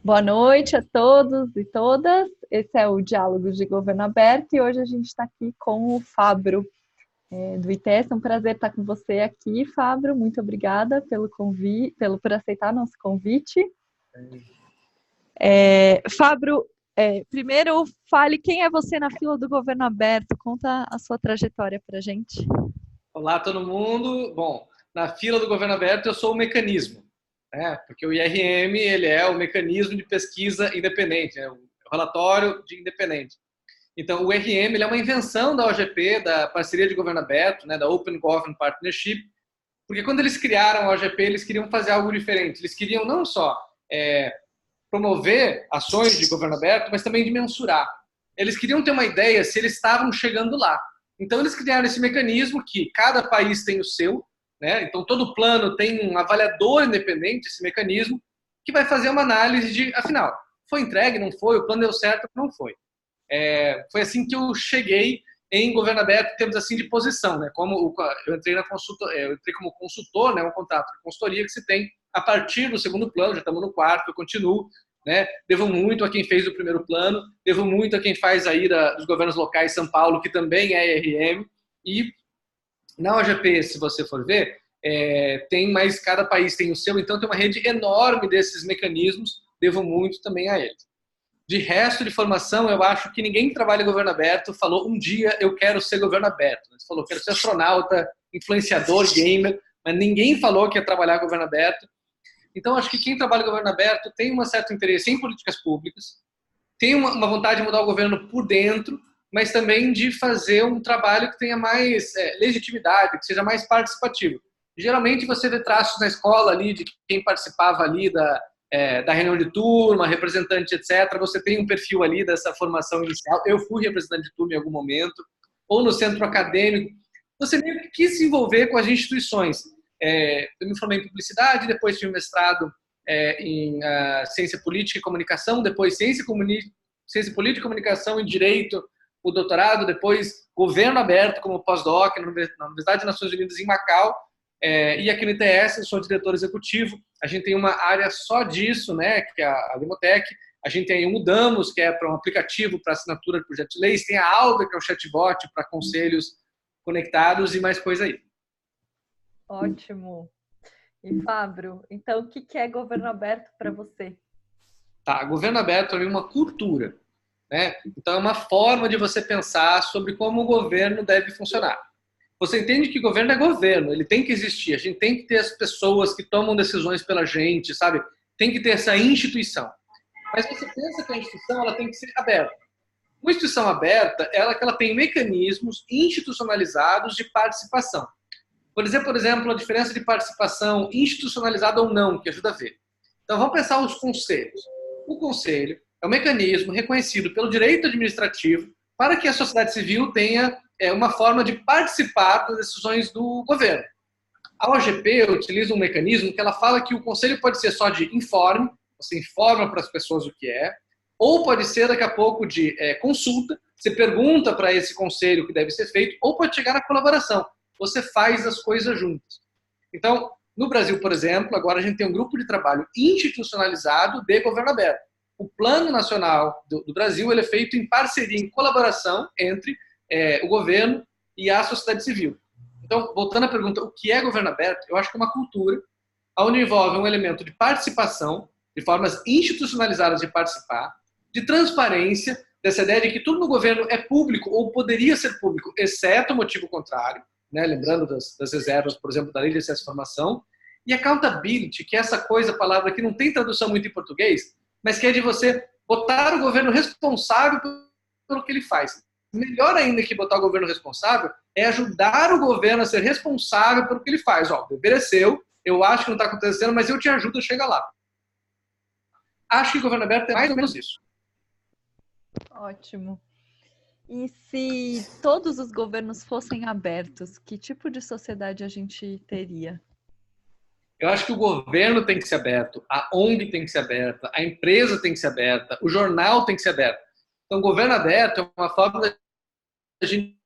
Boa noite a todos e todas. Esse é o Diálogos de Governo Aberto e hoje a gente está aqui com o Fabro, do ITS. É um prazer estar com você aqui, Fabro. Muito obrigada pelo convite, por aceitar nosso convite. Fabro, primeiro fale quem é você na fila do Governo Aberto. Conta a sua trajetória para a gente. Olá, todo mundo. Bom, na fila do Governo Aberto eu sou o mecanismo, né? Porque o IRM ele é o mecanismo de pesquisa independente, é o relatório de independente. Então, o IRM ele é uma invenção da OGP, da Parceria de Governo Aberto, né, da Open Government Partnership, porque quando eles criaram a OGP, eles queriam fazer algo diferente. Eles queriam não só promover ações de governo aberto, mas também de mensurar. Eles queriam ter uma ideia se eles estavam chegando lá. Então, eles criaram esse mecanismo que cada país tem o seu, né? Então, todo plano tem um avaliador independente, esse mecanismo, que vai fazer uma análise de, afinal, foi entregue, não foi, o plano deu certo, não foi. Foi assim que eu cheguei em governo aberto em termos assim de posição, né? Como eu entrei eu entrei como consultor, né? Um contrato de consultoria que se tem a partir do segundo plano, já estamos no quarto, eu continuo, né? Devo muito a quem fez o primeiro plano, devo muito a quem faz aí dos governos locais São Paulo, que também é IRM, e na OGP, se você for ver, tem mais, cada país tem o seu, então tem uma rede enorme desses mecanismos, devo muito também a eles. De resto de formação, eu acho que ninguém que trabalha em governo aberto falou um dia eu quero ser governo aberto. Você falou quero ser astronauta, influenciador, gamer, mas ninguém falou que ia trabalhar em governo aberto. Então, acho que quem trabalha em governo aberto tem um certo interesse em políticas públicas, tem uma vontade de mudar o governo por dentro, mas também de fazer um trabalho que tenha mais legitimidade, que seja mais participativo. Geralmente você vê traços na escola ali de quem participava ali da reunião de turma, representante, etc. Você tem um perfil ali dessa formação inicial. Eu fui representante de turma em algum momento, ou no centro acadêmico. Você meio que quis se envolver com as instituições. Eu me formei em publicidade, depois tive um mestrado em ciência política e comunicação, depois ciência política e comunicação e direito, o doutorado, depois governo aberto como pós-doc na Universidade das Nações Unidas em Macau, e aqui no ITS eu sou diretor executivo. A gente tem uma área só disso, né, que é a Demotec. A gente tem o Mudamos, que é para um aplicativo para assinatura de projetos de leis. Tem a Alda, que é o chatbot para conselhos conectados e mais coisa aí. Ótimo. E Fábio, então o que é governo aberto para você? Tá, governo aberto é uma cultura, né? Então é uma forma de você pensar sobre como o governo deve funcionar. Você entende que governo é governo, ele tem que existir, a gente tem que ter as pessoas que tomam decisões pela gente, sabe? Tem que ter essa instituição. Mas você pensa que a instituição ela tem que ser aberta. Uma instituição aberta é ela que ela tem mecanismos institucionalizados de participação. Vou dizer, por exemplo, a diferença de participação institucionalizada ou não, que ajuda a ver. Então, vamos pensar os conselhos. O conselho é um mecanismo reconhecido pelo direito administrativo para que a sociedade civil tenha uma forma de participar das decisões do governo. A OGP utiliza um mecanismo que ela fala que o conselho pode ser só de informe, você informa para as pessoas o que é, ou pode ser daqui a pouco de consulta, você pergunta para esse conselho o que deve ser feito, ou pode chegar na colaboração, você faz as coisas juntas. Então, no Brasil, por exemplo, agora a gente tem um grupo de trabalho institucionalizado de governo aberto. O Plano Nacional do Brasil ele é feito em parceria, em colaboração entre o governo e a sociedade civil. Então, voltando à pergunta, o que é governo aberto? Eu acho que é uma cultura onde envolve um elemento de participação, de formas institucionalizadas de participar, de transparência, dessa ideia de que tudo no governo é público ou poderia ser público, exceto o motivo contrário, né? Lembrando das reservas, por exemplo, da lei de acesso à informação, e accountability, que é essa coisa, palavra que não tem tradução muito em português, mas que é de você botar o governo responsável pelo que ele faz. Melhor ainda que botar o governo responsável é ajudar o governo a ser responsável pelo que ele faz. Ó, o dever é seu, eu acho que não está acontecendo, mas eu te ajudo a chegar lá. Acho que o governo aberto é mais ou menos isso. Ótimo. E se todos os governos fossem abertos, que tipo de sociedade a gente teria? Eu acho que o governo tem que ser aberto, a ONG tem que ser aberta, a empresa tem que ser aberta, o jornal tem que ser aberto. Então, o governo aberto é uma forma da gente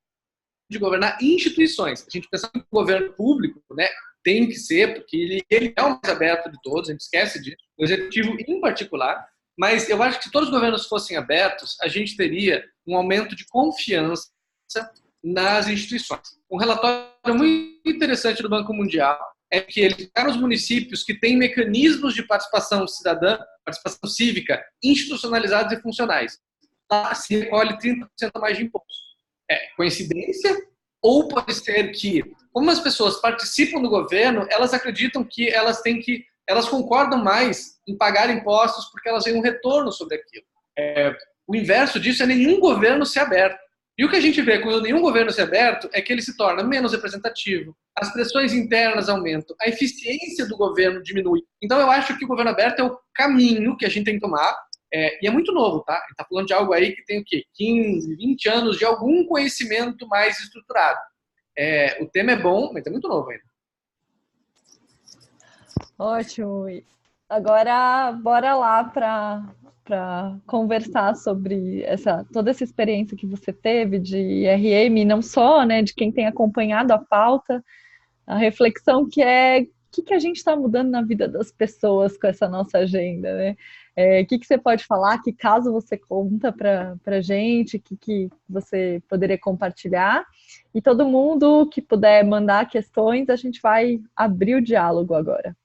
de governar instituições. A gente pensa que o governo público, né, tem que ser, porque ele é o mais aberto de todos, a gente esquece disso. O executivo, em particular, Mas eu acho que se todos os governos fossem abertos, a gente teria um aumento de confiança nas instituições. Um relatório muito interessante do Banco Mundial é que ele está nos municípios que têm mecanismos de participação cidadã, participação cívica, institucionalizados e funcionais. Lá se recolhe 30% a mais de imposto. É coincidência? Ou pode ser que, como as pessoas participam do governo, elas acreditam que elas concordam mais em pagar impostos porque elas têm um retorno sobre aquilo. O inverso disso é nenhum governo ser aberto. E o que a gente vê quando nenhum governo se é aberto é que ele se torna menos representativo, as pressões internas aumentam, a eficiência do governo diminui. Então eu acho que o governo aberto é o caminho que a gente tem que tomar, e é muito novo, tá? A gente está falando de algo aí que tem o quê? 15, 20 anos de algum conhecimento mais estruturado. O tema é bom, mas é muito novo ainda. Ótimo. Agora, bora lá para conversar sobre toda essa experiência que você teve de IRM, não só, né, de quem tem acompanhado a pauta, a reflexão que é o que a gente está mudando na vida das pessoas com essa nossa agenda, né? O que você pode falar, que caso você conta para a gente, que você poderia compartilhar, e todo mundo que puder mandar questões, a gente vai abrir o diálogo agora.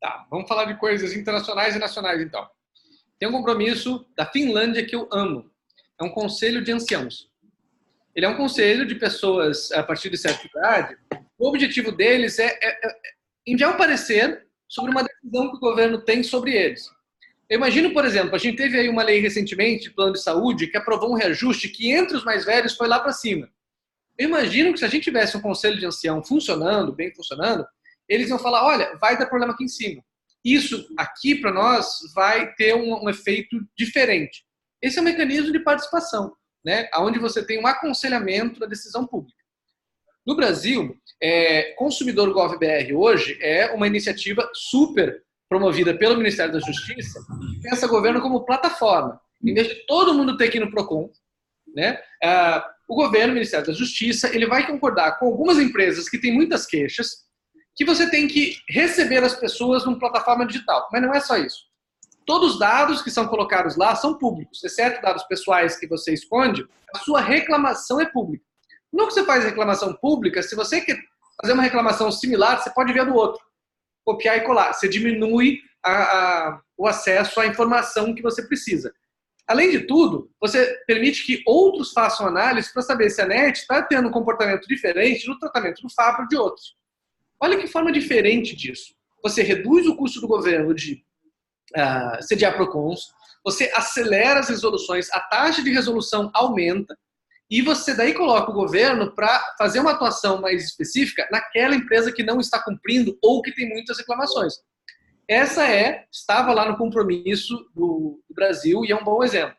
Tá, vamos falar de coisas internacionais e nacionais, então. Tem um compromisso da Finlândia que eu amo. É um conselho de anciãos. Ele é um conselho de pessoas a partir de certa idade. O objetivo deles é enviar um parecer sobre uma decisão que o governo tem sobre eles. Eu imagino, por exemplo, a gente teve aí uma lei recentemente, plano de saúde, que aprovou um reajuste que entre os mais velhos foi lá para cima. Eu imagino que se a gente tivesse um conselho de ancião funcionando, bem funcionando, eles iam falar, olha, vai dar problema aqui em cima. Isso aqui, para nós, vai ter um efeito diferente. Esse é um mecanismo de participação, né? Onde você tem um aconselhamento da decisão pública. No Brasil, Consumidor Gov.br hoje é uma iniciativa super promovida pelo Ministério da Justiça, que pensa o governo como plataforma. Em vez de todo mundo ter que ir no PROCON, né? O governo, o Ministério da Justiça, ele vai concordar com algumas empresas que têm muitas queixas, que você tem que receber as pessoas numa plataforma digital. Mas não é só isso. Todos os dados que são colocados lá são públicos, exceto dados pessoais que você esconde, a sua reclamação é pública. No que você faz reclamação pública, se você quer fazer uma reclamação similar, você pode ver a do outro, copiar e colar. Você diminui o acesso à informação que você precisa. Além de tudo, você permite que outros façam análise para saber se a NET está tendo um comportamento diferente no tratamento do Fabro ou de outros. Olha que forma diferente disso. Você reduz o custo do governo de sediar PROCONs, você acelera as resoluções, a taxa de resolução aumenta, e você daí coloca o governo para fazer uma atuação mais específica naquela empresa que não está cumprindo ou que tem muitas reclamações. Estava lá no compromisso do Brasil e é um bom exemplo.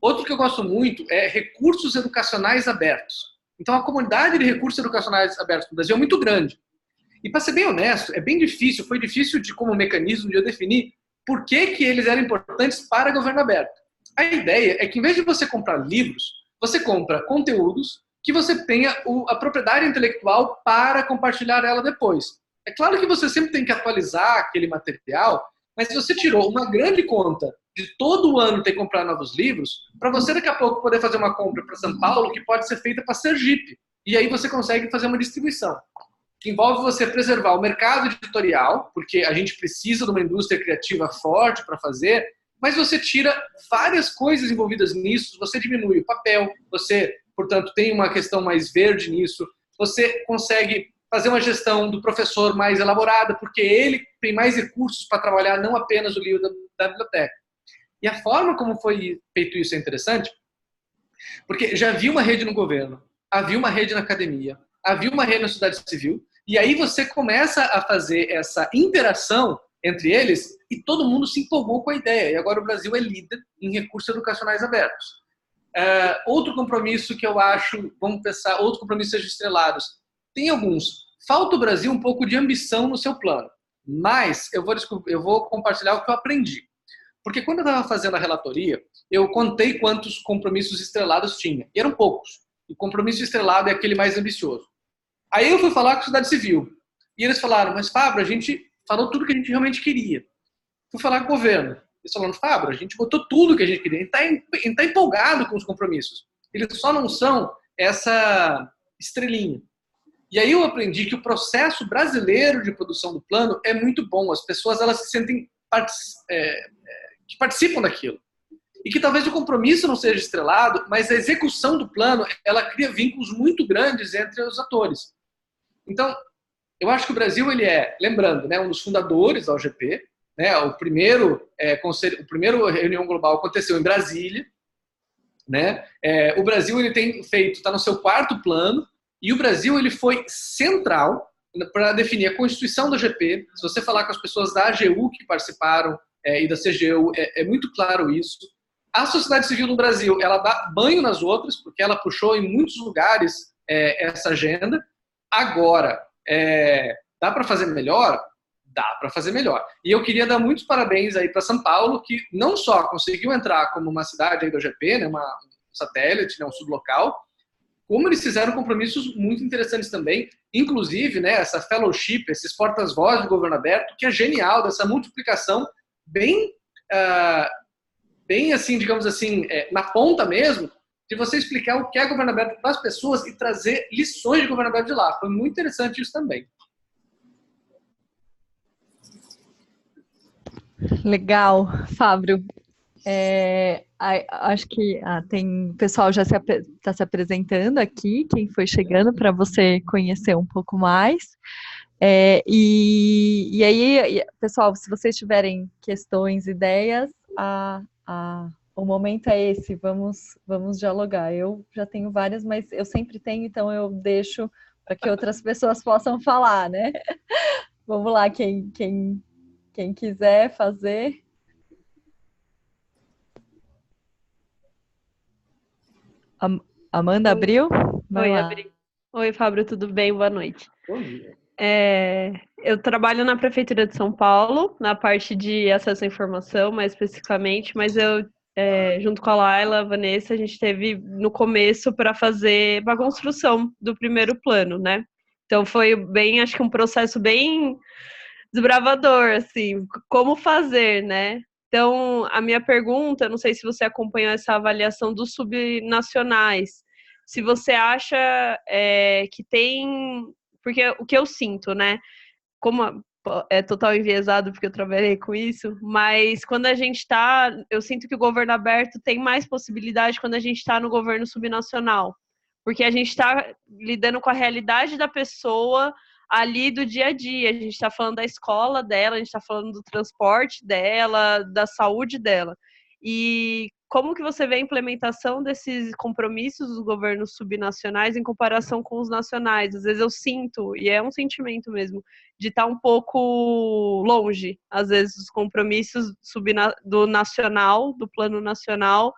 Outro que eu gosto muito é recursos educacionais abertos. Então, a comunidade de recursos educacionais abertos no Brasil é muito grande. E, para ser bem honesto, é bem difícil, foi difícil como mecanismo de eu definir por que eles eram importantes para governo aberto. A ideia é que, em vez de você comprar livros, você compra conteúdos que você tenha a propriedade intelectual para compartilhar ela depois. É claro que você sempre tem que atualizar aquele material, mas se você tirou uma grande conta de todo ano ter que comprar novos livros, para você daqui a pouco poder fazer uma compra para São Paulo que pode ser feita para Sergipe. E aí você consegue fazer uma distribuição. Que envolve você preservar o mercado editorial, porque a gente precisa de uma indústria criativa forte para fazer, mas você tira várias coisas envolvidas nisso, você diminui o papel, você, portanto, tem uma questão mais verde nisso, você consegue fazer uma gestão do professor mais elaborada, porque ele tem mais recursos para trabalhar, não apenas o livro da biblioteca. E a forma como foi feito isso é interessante, porque já havia uma rede no governo, havia uma rede na academia, havia uma rede na sociedade civil, e aí você começa a fazer essa interação entre eles e todo mundo se empolgou com a ideia. E agora o Brasil é líder em recursos educacionais abertos. Outro compromisso que eu acho, vamos pensar, outros compromissos estrelados. Tem alguns. Falta o Brasil um pouco de ambição no seu plano. Mas eu vou compartilhar o que eu aprendi. Porque quando eu estava fazendo a relatoria, eu contei quantos compromissos estrelados tinha. E eram poucos. O compromisso estrelado é aquele mais ambicioso. Aí eu fui falar com a sociedade civil. E eles falaram, mas Fábio, a gente falou tudo que a gente realmente queria. Fui falar com o governo. Eles falaram, Fábio, a gente botou tudo que a gente queria, a gente está empolgado com os compromissos. Eles só não são essa estrelinha. E aí eu aprendi que o processo brasileiro de produção do plano é muito bom. As pessoas elas se sentem que participam daquilo. E que talvez o compromisso não seja estrelado, mas a execução do plano ela cria vínculos muito grandes entre os atores. Então, eu acho que o Brasil ele lembrando, né, um dos fundadores da OGP, né, o primeiro reunião global aconteceu em Brasília, né? O Brasil ele tem feito, está no seu 4º plano. E o Brasil ele foi central para definir a Constituição da OGP. Se você falar com as pessoas da AGU que participaram e da CGU, é muito claro isso. A sociedade civil no Brasil, ela dá banho nas outras, porque ela puxou em muitos lugares essa agenda. Agora, dá para fazer melhor? Dá para fazer melhor. E eu queria dar muitos parabéns aí para São Paulo, que não só conseguiu entrar como uma cidade aí da OGP, né, um satélite, né, um sublocal, como eles fizeram compromissos muito interessantes também, inclusive, né, essa fellowship, esses portas-vozes do governo aberto, que é genial, dessa multiplicação bem assim, digamos assim, na ponta mesmo, de você explicar o que é governo aberto para as pessoas e trazer lições de governo aberto de lá. Foi muito interessante isso também. Legal, Fábio. Acho que o pessoal já está se apresentando aqui, quem foi chegando, para você conhecer um pouco mais. E aí, pessoal, se vocês tiverem questões, ideias, o momento é esse, vamos dialogar. Eu já tenho várias, mas eu sempre tenho, então eu deixo para que outras pessoas possam falar, né? Vamos lá, quem quiser fazer. Amanda abriu? Oi, abri. Oi, Fábio, tudo bem? Boa noite. Bom dia. Eu trabalho na Prefeitura de São Paulo, na parte de acesso à informação, mais especificamente, mas eu, junto com a Laila, a Vanessa, a gente teve no começo para fazer a construção do primeiro plano, né? Então foi bem, acho que um processo bem desbravador, assim, como fazer, né? Então, a minha pergunta, não sei se você acompanhou essa avaliação dos subnacionais, se você acha que tem... Porque o que eu sinto, né? Como é total enviesado, porque eu trabalhei com isso, mas quando a gente está... Eu sinto que o governo aberto tem mais possibilidade quando a gente está no governo subnacional, porque a gente está lidando com a realidade da pessoa ali do dia a dia. A gente está falando da escola dela, a gente está falando do transporte dela, da saúde dela. E como que você vê a implementação desses compromissos dos governos subnacionais em comparação com os nacionais? Às vezes eu sinto, e é um sentimento mesmo, de estar um pouco longe, às vezes, os compromissos do nacional, do plano nacional,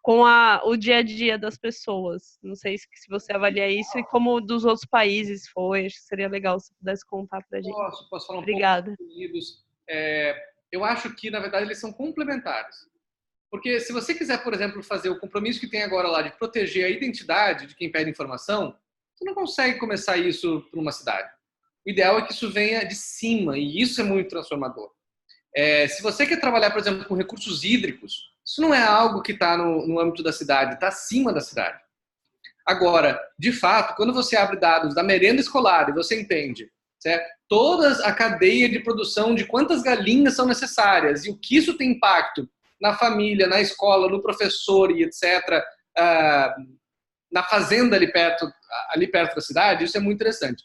com o dia a dia das pessoas. Não sei se você avalia isso e como dos outros países foi. Acho que seria legal se pudesse contar para a gente. Posso falar um Obrigada. pouco dos Estados Unidos. Eu acho que, na verdade, eles são complementares. Porque se você quiser, por exemplo, fazer o compromisso que tem agora lá de proteger a identidade de quem pede informação, você não consegue começar isso para uma cidade. O ideal é que isso venha de cima, e isso é muito transformador. Se você quer trabalhar, por exemplo, com recursos hídricos, isso não é algo que está no âmbito da cidade, está acima da cidade. Agora, de fato, quando você abre dados da merenda escolar e você entende, certo? Toda a cadeia de produção de quantas galinhas são necessárias e o que isso tem impacto na família, na escola, no professor e etc., na fazenda ali perto da cidade, isso é muito interessante.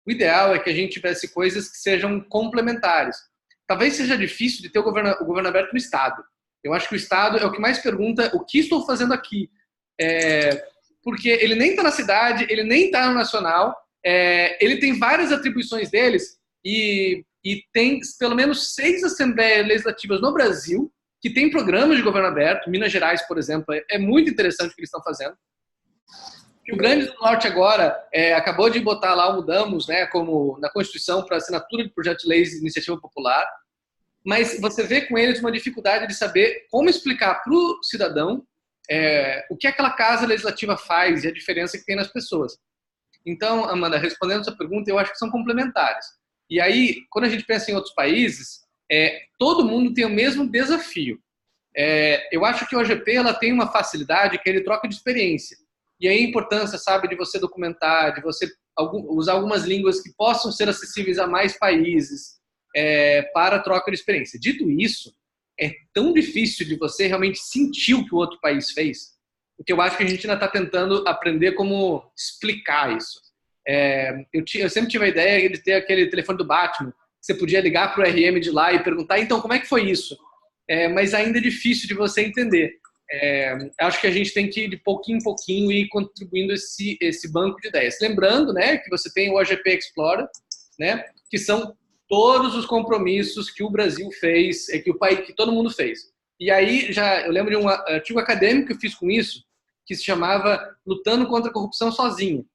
O ideal é que a gente tivesse coisas que sejam complementares. Talvez seja difícil de ter o governo aberto no Estado. Eu acho que o Estado é o que mais pergunta o que estou fazendo aqui. Porque ele nem está na cidade, ele nem está no nacional, ele tem várias atribuições deles e tem pelo menos 6 assembleias legislativas no Brasil que tem programas de governo aberto. Minas Gerais, por exemplo, é muito interessante o que eles estão fazendo. O Rio Grande do Norte agora acabou de botar lá o Mudamos, né, como na Constituição para assinatura de projeto de leis de iniciativa popular, mas você vê com eles uma dificuldade de saber como explicar para o cidadão o que aquela casa legislativa faz e a diferença que tem nas pessoas. Então, Amanda, respondendo a sua pergunta, eu acho que são complementares. E aí, quando a gente pensa em outros países, todo mundo tem o mesmo desafio. Eu acho que o OGP ela tem uma facilidade que ele troca de experiência. E aí a importância, sabe, de você documentar, de você usar algumas línguas que possam ser acessíveis a mais países para a troca de experiência. Dito isso, é tão difícil de você realmente sentir o que o outro país fez, porque eu acho que a gente ainda está tentando aprender como explicar isso. Eu sempre tive a ideia de ter aquele telefone do Batman, que você podia ligar para o RM de lá e perguntar, então, como é que foi isso? Mas ainda é difícil de você entender. Acho que a gente tem que, de pouquinho em pouquinho, ir contribuindo esse banco de ideias. Lembrando, né, que você tem o OGP Explorer, né, que são todos os compromissos que o Brasil fez, que todo mundo fez. E aí, eu lembro de um artigo acadêmico que eu fiz com isso, que se chamava Lutando contra a Corrupção Sozinho,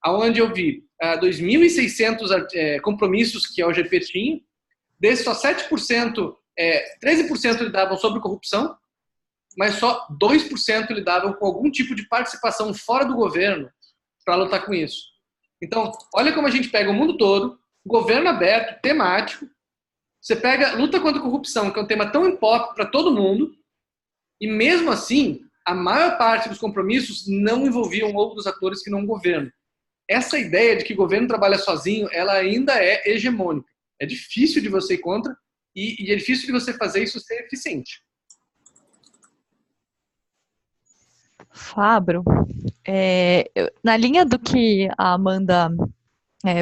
onde eu vi 2.600 compromissos que a OGP tinha, desses só 7%, 13% lidavam sobre corrupção, mas só 2% lidavam com algum tipo de participação fora do governo para lutar com isso. Então, olha como a gente pega o mundo todo, governo aberto, temático, você pega luta contra a corrupção, que é um tema tão importante para todo mundo, e mesmo assim, a maior parte dos compromissos não envolviam outros atores que não o governo. Essa ideia de que o governo trabalha sozinho, ela ainda é hegemônica. É difícil de você ir contra e é difícil de você fazer isso ser eficiente. Fabro, na linha do que a Amanda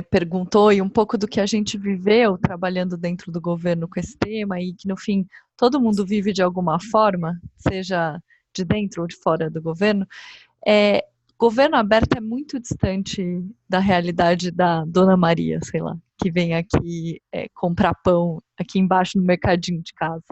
perguntou e um pouco do que a gente viveu trabalhando dentro do governo com esse tema e que no fim todo mundo vive de alguma forma, seja de dentro ou de fora do governo, governo aberto é muito distante da realidade da Dona Maria, sei lá, que vem aqui comprar pão aqui embaixo no mercadinho de casa.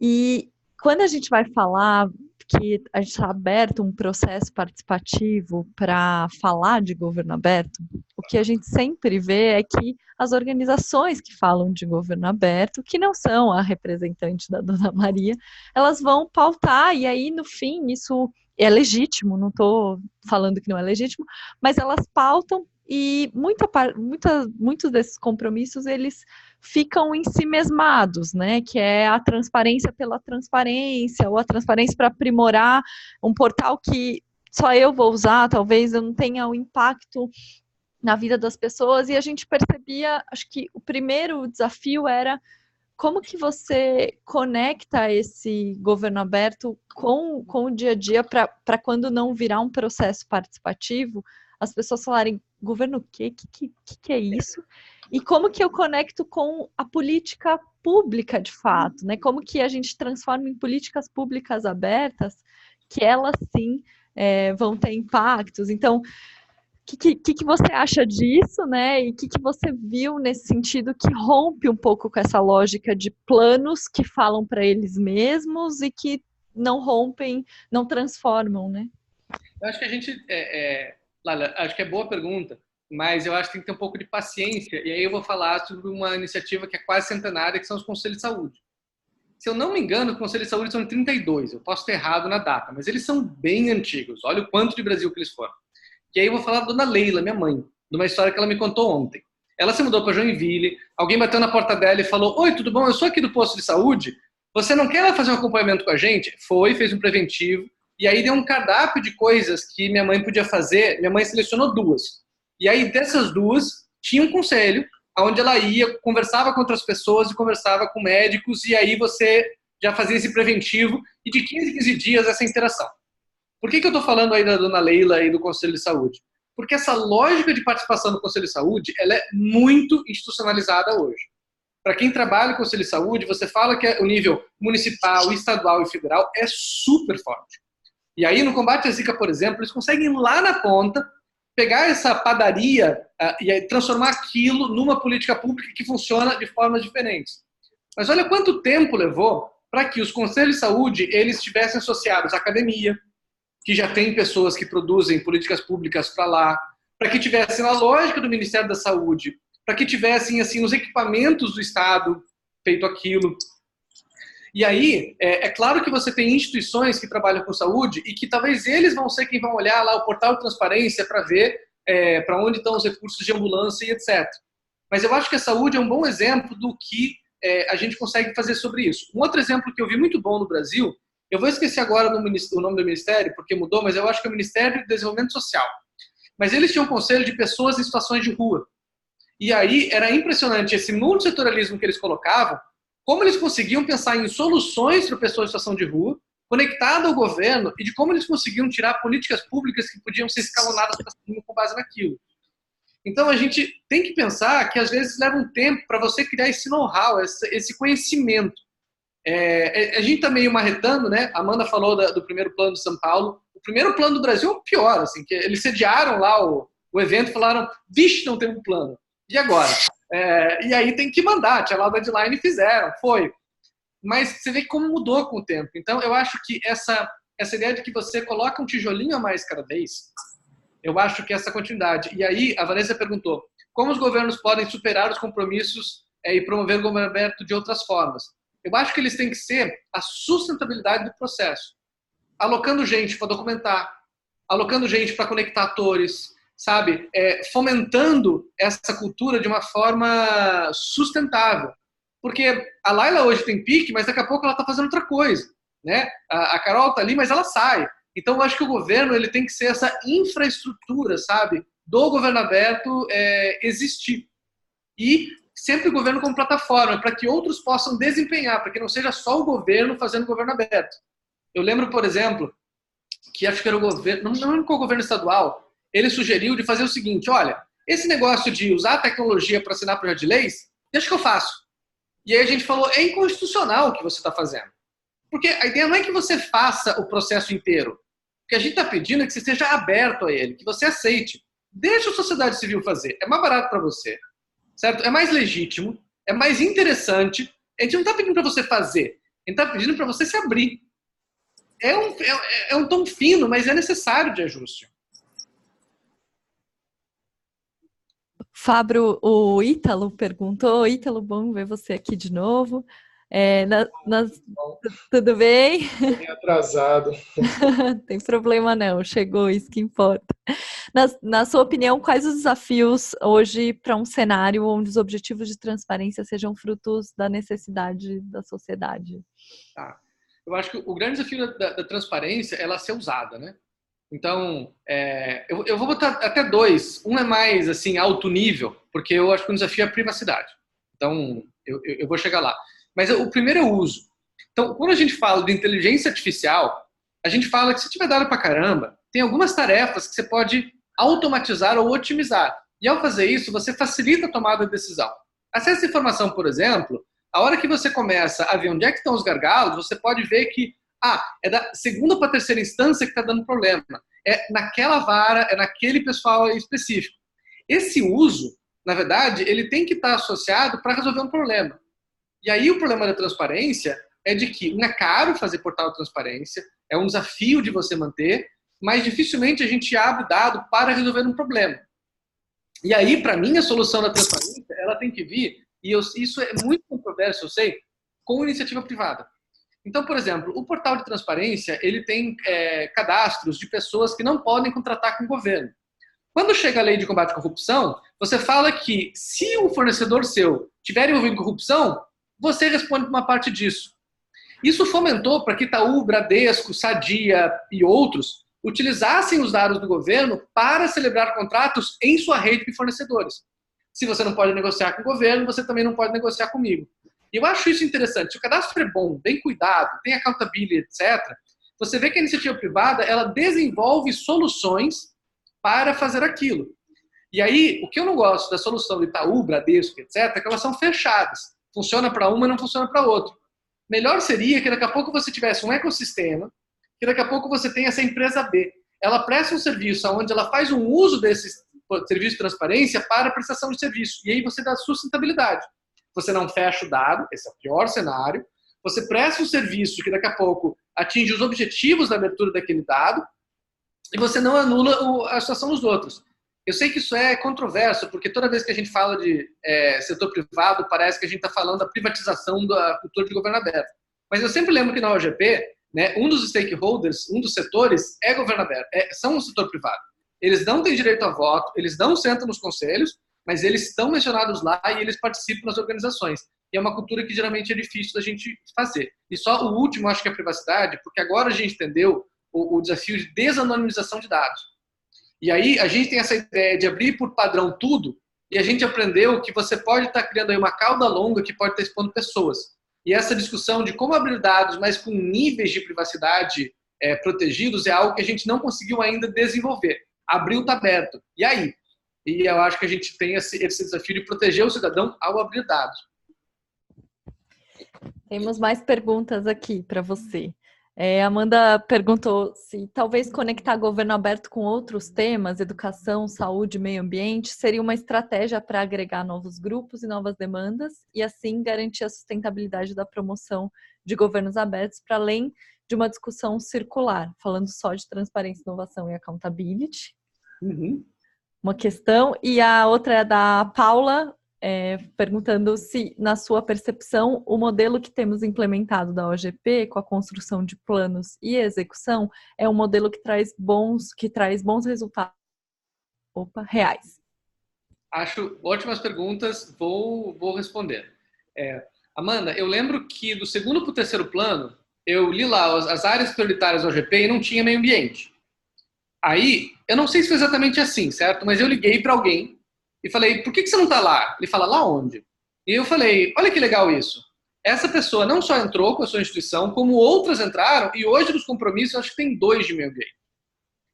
E quando a gente vai falar que a gente está aberto um processo participativo para falar de governo aberto, o que a gente sempre vê é que as organizações que falam de governo aberto, que não são a representante da Dona Maria, elas vão pautar, e aí, no fim, isso é legítimo, não estou falando que não é legítimo, mas elas pautam e muitos desses compromissos, eles ficam ensimesmados, né, que é a transparência pela transparência, ou a transparência para aprimorar um portal que só eu vou usar, talvez eu não tenha o impacto na vida das pessoas, e a gente percebia, acho que o primeiro desafio era como que você conecta esse governo aberto com o dia a dia para quando não virar um processo participativo, as pessoas falarem, governo o quê? Que é isso? E como que eu conecto com a política pública de fato, né? Como que a gente transforma em políticas públicas abertas, que elas sim vão ter impactos. Então, o que você acha disso, né? E o que você viu nesse sentido que rompe um pouco com essa lógica de planos que falam para eles mesmos e que não rompem, não transformam, né? Eu acho que a gente... Lala, acho que é boa pergunta, mas eu acho que tem que ter um pouco de paciência. E aí eu vou falar sobre uma iniciativa que é quase centenária, que são os Conselhos de Saúde. Se eu não me engano, os Conselhos de Saúde são de 32. Eu posso ter errado na data, mas eles são bem antigos. Olha o quanto de Brasil que eles foram. E aí eu vou falar da Dona Leila, minha mãe, de uma história que ela me contou ontem. Ela se mudou para Joinville, alguém bateu na porta dela e falou, oi, tudo bom? Eu sou aqui do posto de saúde, você não quer fazer um acompanhamento com a gente? Foi, fez um preventivo, e aí deu um cardápio de coisas que minha mãe podia fazer, minha mãe selecionou 2. E aí dessas 2, tinha um conselho, onde ela ia, conversava com outras pessoas e conversava com médicos, e aí você já fazia esse preventivo, e de 15 em 15 dias essa interação. Por que eu estou falando aí da Dona Leila e do Conselho de Saúde? Porque essa lógica de participação no Conselho de Saúde, ela é muito institucionalizada hoje. Para quem trabalha no Conselho de Saúde, você fala que o nível municipal, estadual e federal é super forte. E aí, no combate à Zika, por exemplo, eles conseguem ir lá na ponta, pegar essa padaria e transformar aquilo numa política pública que funciona de formas diferentes. Mas olha quanto tempo levou para que os Conselhos de Saúde eles estivessem associados à academia, que já tem pessoas que produzem políticas públicas para lá, para que tivessem a lógica do Ministério da Saúde, para que tivessem assim os equipamentos do Estado feito aquilo. E aí, é claro que você tem instituições que trabalham com saúde e que talvez eles vão ser quem vão olhar lá o portal de transparência para ver para onde estão os recursos de ambulância e etc. Mas eu acho que a saúde é um bom exemplo do que a gente consegue fazer sobre isso. Um outro exemplo que eu vi muito bom no Brasil, eu vou esquecer agora o nome do ministério, porque mudou, mas eu acho que é o Ministério do Desenvolvimento Social. Mas eles tinham um conselho de pessoas em situações de rua. E aí era impressionante esse multissetorialismo que eles colocavam, como eles conseguiam pensar em soluções para pessoas em situação de rua, conectado ao governo, e de como eles conseguiam tirar políticas públicas que podiam ser escalonadas com base naquilo. Então, a gente tem que pensar que, às vezes, leva um tempo para você criar esse know-how, esse conhecimento. A gente está meio marretando, né? A Amanda falou do primeiro plano de São Paulo. O primeiro plano do Brasil é o pior, assim, que eles sediaram lá o evento e falaram, vixe, não tem um plano. E agora? E aí tem que mandar, tinha lá o deadline e fizeram, foi. Mas você vê como mudou com o tempo. Então, eu acho que essa ideia de que você coloca um tijolinho a mais cada vez, eu acho que essa continuidade. E aí, a Vanessa perguntou, como os governos podem superar os compromissos e promover o governo aberto de outras formas? Eu acho que eles têm que ser a sustentabilidade do processo. Alocando gente para documentar, alocando gente para conectar atores, sabe? Fomentando essa cultura de uma forma sustentável. Porque a Laila hoje tem pique, mas daqui a pouco ela está fazendo outra coisa, né? A Carol está ali, mas ela sai. Então, eu acho que o governo ele tem que ser essa infraestrutura, sabe? Do governo aberto existir. E sempre o governo como plataforma, para que outros possam desempenhar, para que não seja só o governo fazendo governo aberto. Eu lembro, por exemplo, que acho que era o governo, não lembro qual governo estadual, ele sugeriu de fazer o seguinte, olha, esse negócio de usar a tecnologia para assinar projeto de leis, deixa que eu faço. E aí a gente falou, é inconstitucional o que você está fazendo. Porque a ideia não é que você faça o processo inteiro. O que a gente está pedindo é que você esteja aberto a ele, que você aceite. Deixa a sociedade civil fazer. É mais barato para você. Certo? É mais legítimo, é mais interessante. A gente não está pedindo para você fazer. A gente está pedindo para você se abrir. É um tom fino, mas é necessário de ajuste. Fábio, o Ítalo perguntou. Ítalo, bom ver você aqui de novo. Tudo bem? Meio atrasado. Tem problema não, chegou, isso que importa. Na sua opinião, quais os desafios hoje para um cenário onde os objetivos de transparência sejam frutos da necessidade da sociedade? Tá. Eu acho que o grande desafio da transparência é ela ser usada, né? Então, eu vou botar até dois. Um é mais, assim, alto nível, porque eu acho que o desafio é a privacidade. Então, eu vou chegar lá. Mas o primeiro é o uso. Então, quando a gente fala de inteligência artificial, a gente fala que se tiver dado pra caramba, tem algumas tarefas que você pode automatizar ou otimizar. E ao fazer isso, você facilita a tomada de decisão. Acesso à informação, por exemplo, a hora que você começa a ver onde é que estão os gargalos, você pode ver que é da segunda para terceira instância que está dando problema. É naquela vara, é naquele pessoal específico. Esse uso, na verdade, ele tem que estar associado para resolver um problema. E aí o problema da transparência é de que não é caro fazer portal de transparência, é um desafio de você manter, mas dificilmente a gente abre dado para resolver um problema. E aí, para mim, a solução da transparência, ela tem que vir, e isso é muito controverso, eu sei, com iniciativa privada. Então, por exemplo, o portal de transparência, ele tem cadastros de pessoas que não podem contratar com o governo. Quando chega a lei de combate à corrupção, você fala que se um fornecedor seu tiver envolvido em corrupção, você responde por uma parte disso. Isso fomentou para que Itaú, Bradesco, Sadia e outros utilizassem os dados do governo para celebrar contratos em sua rede de fornecedores. Se você não pode negociar com o governo, você também não pode negociar comigo. E eu acho isso interessante. Se o cadastro é bom, bem cuidado, tem accountability, etc., você vê que a iniciativa privada ela desenvolve soluções para fazer aquilo. E aí, o que eu não gosto da solução do Itaú, Bradesco, etc., é que elas são fechadas. Funciona para uma e não funciona para outra. Melhor seria que daqui a pouco você tivesse um ecossistema, que daqui a pouco você tenha essa empresa B. Ela presta um serviço onde ela faz um uso desse serviço de transparência para a prestação de serviço. E aí você dá sustentabilidade. Você não fecha o dado, esse é o pior cenário. Você presta um serviço que daqui a pouco atinge os objetivos da abertura daquele dado e você não anula a situação dos outros. Eu sei que isso é controverso, porque toda vez que a gente fala de setor privado, parece que a gente está falando da privatização da cultura de governo aberto. Mas eu sempre lembro que na OGP, né, um dos stakeholders, um dos setores é governo aberto, são o setor privado. Eles não têm direito a voto, eles não sentam nos conselhos, mas eles estão mencionados lá e eles participam das organizações. e é uma cultura que geralmente é difícil da gente fazer. E só o último, acho que é a privacidade, porque agora a gente entendeu o desafio de desanonimização de dados. E aí a gente tem essa ideia de abrir por padrão tudo, e a gente aprendeu que você pode estar criando aí uma cauda longa que pode estar expondo pessoas. E essa discussão de como abrir dados, mas com níveis de privacidade protegidos, é algo que a gente não conseguiu ainda desenvolver. Abriu, está aberto. E aí? E eu acho que a gente tem esse desafio de proteger o cidadão ao abrir dados. Temos mais perguntas aqui para você. Amanda perguntou se talvez conectar governo aberto com outros temas, educação, saúde, meio ambiente, seria uma estratégia para agregar novos grupos e novas demandas e assim garantir a sustentabilidade da promoção de governos abertos para além de uma discussão circular, falando só de transparência, inovação e accountability. Uhum. Uma questão. E a outra é da Paula, perguntando se, na sua percepção, o modelo que temos implementado da OGP, com a construção de planos e execução, é um modelo que traz bons resultados reais. Acho ótimas perguntas, vou responder. Amanda, eu lembro que do segundo para o terceiro plano, eu li lá as áreas prioritárias da OGP e não tinha meio ambiente. Aí, eu não sei se foi exatamente assim, certo? Mas eu liguei para alguém e falei, por que você não está lá? Ele fala, lá onde? E eu falei, olha que legal isso. Essa pessoa não só entrou com a sua instituição, como outras entraram, e hoje nos compromissos, eu acho que tem 2 de meio ambiente.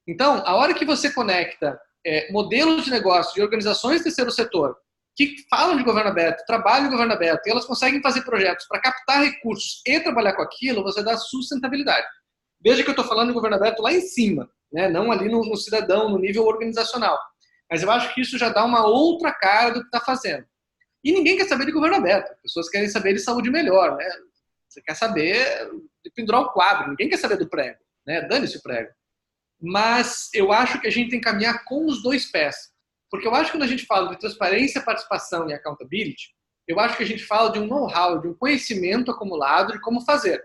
Então, a hora que você conecta modelos de negócio de organizações do terceiro setor que falam de governo aberto, trabalham de governo aberto, e elas conseguem fazer projetos para captar recursos e trabalhar com aquilo, você dá sustentabilidade. Veja que eu estou falando de governo aberto lá em cima, né? Não ali no cidadão, no nível organizacional. Mas eu acho que isso já dá uma outra cara do que está fazendo. E ninguém quer saber de governo aberto. As pessoas querem saber de saúde melhor, né? Você quer saber de pendurar o quadro. Ninguém quer saber do prego, né? Dane-se o prego. Mas eu acho que a gente tem que caminhar com os 2 pés. Porque eu acho que quando a gente fala de transparência, participação e accountability, eu acho que a gente fala de um know-how, de um conhecimento acumulado de como fazer.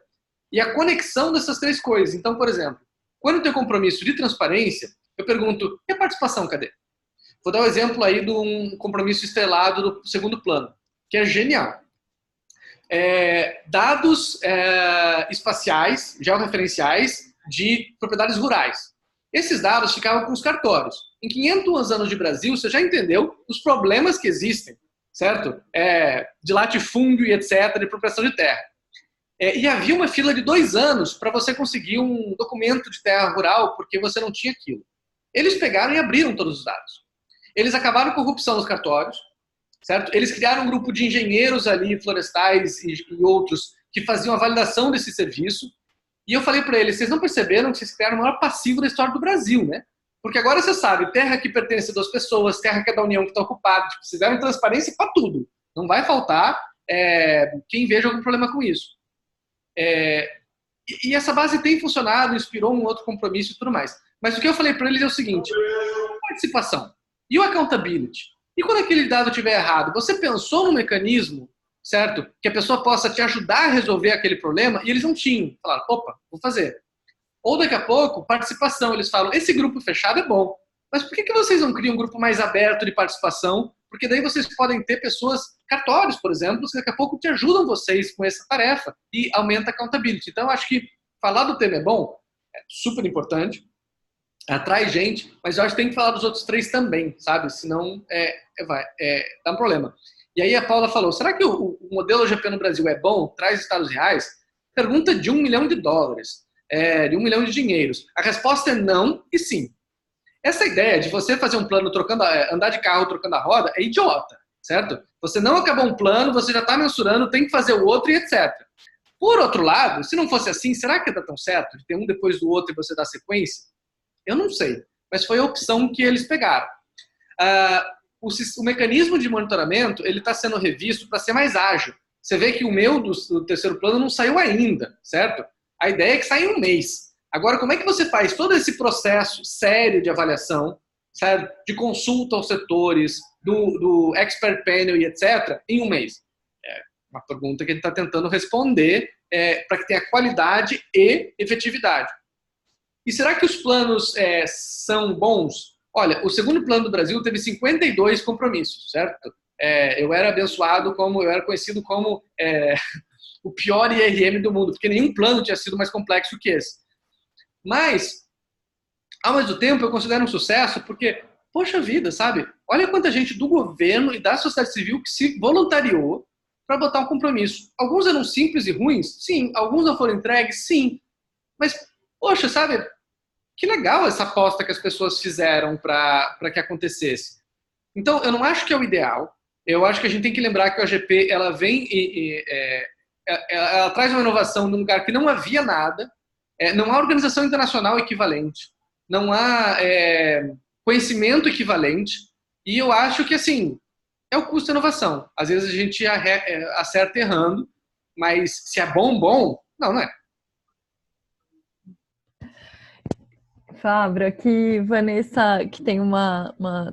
E a conexão dessas 3 coisas. Então, por exemplo, quando eu tenho compromisso de transparência, eu pergunto, e a participação, cadê? Vou dar um exemplo aí de um compromisso estrelado do segundo plano, que é genial. Dados espaciais, georreferenciais, de propriedades rurais. Esses dados ficavam com os cartórios. Em 500 anos de Brasil, você já entendeu os problemas que existem, certo? De latifúndio e etc., de apropriação de terra. E havia uma fila de 2 anos para você conseguir um documento de terra rural, porque você não tinha aquilo. Eles pegaram e abriram todos os dados. Eles acabaram com a corrupção nos cartórios, certo? Eles criaram um grupo de engenheiros ali, florestais e outros, que faziam a validação desse serviço. E eu falei para eles, vocês não perceberam que vocês criaram o maior passivo da história do Brasil, né? Porque agora você sabe, terra que pertence a 2 pessoas, terra que é da União que está ocupada, tipo, vocês deram transparência para tudo. Não vai faltar quem veja algum problema com isso. E essa base tem funcionado, inspirou um outro compromisso e tudo mais. Mas o que eu falei para eles é o seguinte, participação e o accountability. E quando aquele dado estiver errado, você pensou no mecanismo, certo? Que a pessoa possa te ajudar a resolver aquele problema, e eles não tinham. Falaram, opa, vou fazer. Ou daqui a pouco, participação. Eles falam, esse grupo fechado é bom, mas por que vocês não criam um grupo mais aberto de participação? Porque daí vocês podem ter pessoas, cartórios, por exemplo, que daqui a pouco te ajudam vocês com essa tarefa e aumenta a accountability. Então, eu acho que falar do tema é bom, é super importante, atrai gente, mas eu acho que tem que falar dos outros 3 também, sabe? Senão dá um problema. E aí a Paula falou, será que o modelo OGP no Brasil é bom? Traz estados reais? Pergunta de $1 milhão, de $1 milhão de dinheiros. A resposta é não e sim. Essa ideia de você fazer um plano andar de carro trocando a roda é idiota, certo? Você não acabou um plano, você já está mensurando, tem que fazer o outro e etc. Por outro lado, se não fosse assim, será que ia dar tão certo? De ter um depois do outro e você dar sequência? Eu não sei, mas foi a opção que eles pegaram. O mecanismo de monitoramento ele está sendo revisto para ser mais ágil. Você vê que o meu do terceiro plano não saiu ainda, certo? A ideia é que saia em 1 mês. Agora, como é que você faz todo esse processo sério de avaliação, certo? De consulta aos setores, do expert panel e etc., em 1 mês? É uma pergunta que ele está tentando responder para que tenha qualidade e efetividade. E será que os planos são bons? Olha, o segundo plano do Brasil teve 52 compromissos, certo? eu era abençoado eu era conhecido como o pior IRM do mundo, porque nenhum plano tinha sido mais complexo que esse. Mas, ao mesmo tempo, eu considero um sucesso porque, poxa vida, sabe? Olha quanta gente do governo e da sociedade civil que se voluntariou para botar um compromisso. Alguns eram simples e ruins? Sim. Alguns não foram entregues? Sim. Mas, poxa, sabe? Que legal essa aposta que as pessoas fizeram para que acontecesse. Então, eu não acho que é o ideal. Eu acho que a gente tem que lembrar que a OGP, ela vem ela traz uma inovação num lugar que não havia nada, não há organização internacional equivalente, não há conhecimento equivalente, e eu acho que, assim, é o custo da inovação. Às vezes a gente acerta errando, mas se é bom, não é. Fábio, aqui Vanessa, que tem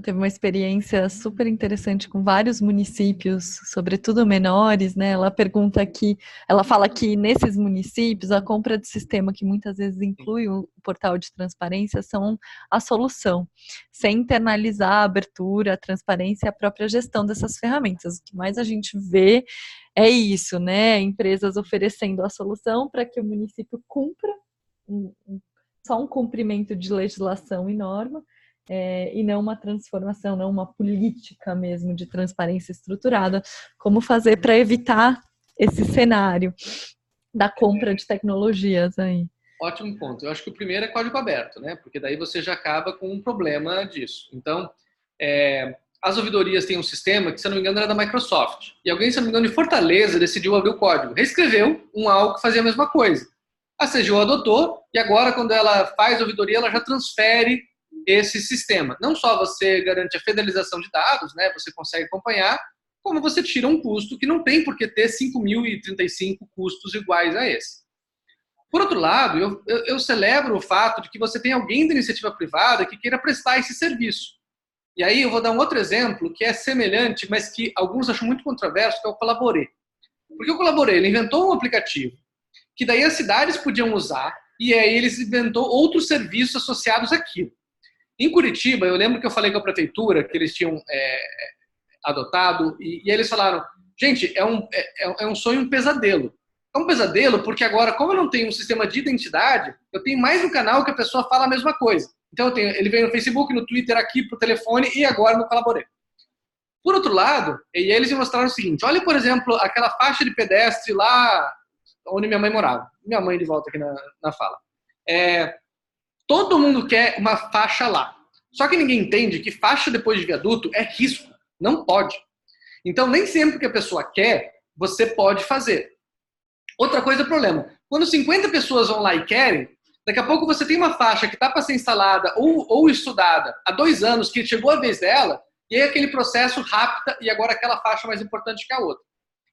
teve uma experiência super interessante com vários municípios, sobretudo menores, né? Ela pergunta aqui, ela fala que nesses municípios a compra de sistema, que muitas vezes inclui o portal de transparência, são a solução, sem internalizar a abertura, a transparência e a própria gestão dessas ferramentas. O que mais a gente vê é isso, né? Empresas oferecendo a solução para que o município cumpra só um cumprimento de legislação e norma, e não uma transformação, não uma política mesmo de transparência estruturada. Como fazer para evitar esse cenário da compra de tecnologias aí? Ótimo ponto. Eu acho que o primeiro é código aberto, né? Porque daí você já acaba com um problema disso. Então, as ouvidorias têm um sistema que, se eu não me engano, era da Microsoft. E alguém, se eu não me engano, de Fortaleza, decidiu abrir o código. Reescreveu algo que fazia a mesma coisa. A CGU adotou, e agora, quando ela faz ouvidoria, ela já transfere esse sistema. Não só você garante a fidelização de dados, né, você consegue acompanhar, como você tira um custo que não tem por que ter 5.035 custos iguais a esse. Por outro lado, eu celebro o fato de que você tem alguém da iniciativa privada que queira prestar esse serviço. E aí eu vou dar um outro exemplo que é semelhante, mas que alguns acham muito controverso, que é o Colaborê. Porque o Colaborê, ele inventou um aplicativo que daí as cidades podiam usar, e aí eles inventou outros serviços associados àquilo. Em Curitiba, eu lembro que eu falei com a prefeitura que eles tinham adotado, e eles falaram, gente, é um sonho, um pesadelo. É um pesadelo porque agora, como eu não tenho um sistema de identidade, eu tenho mais um canal que a pessoa fala a mesma coisa. Então, ele vem no Facebook, no Twitter, aqui, pro telefone, e agora no Colaborê. Por outro lado, e eles me mostraram o seguinte, olha, por exemplo, aquela faixa de pedestre lá onde minha mãe morava. Minha mãe de volta aqui na fala. Todo mundo quer uma faixa lá. Só que ninguém entende que faixa depois de viaduto é risco. Não pode. Então, nem sempre que a pessoa quer, você pode fazer. Outra coisa é o problema. Quando 50 pessoas vão lá e querem, daqui a pouco você tem uma faixa que está para ser instalada ou estudada há 2 anos, que chegou a vez dela, e aí aquele processo rapta e agora aquela faixa mais importante que a outra.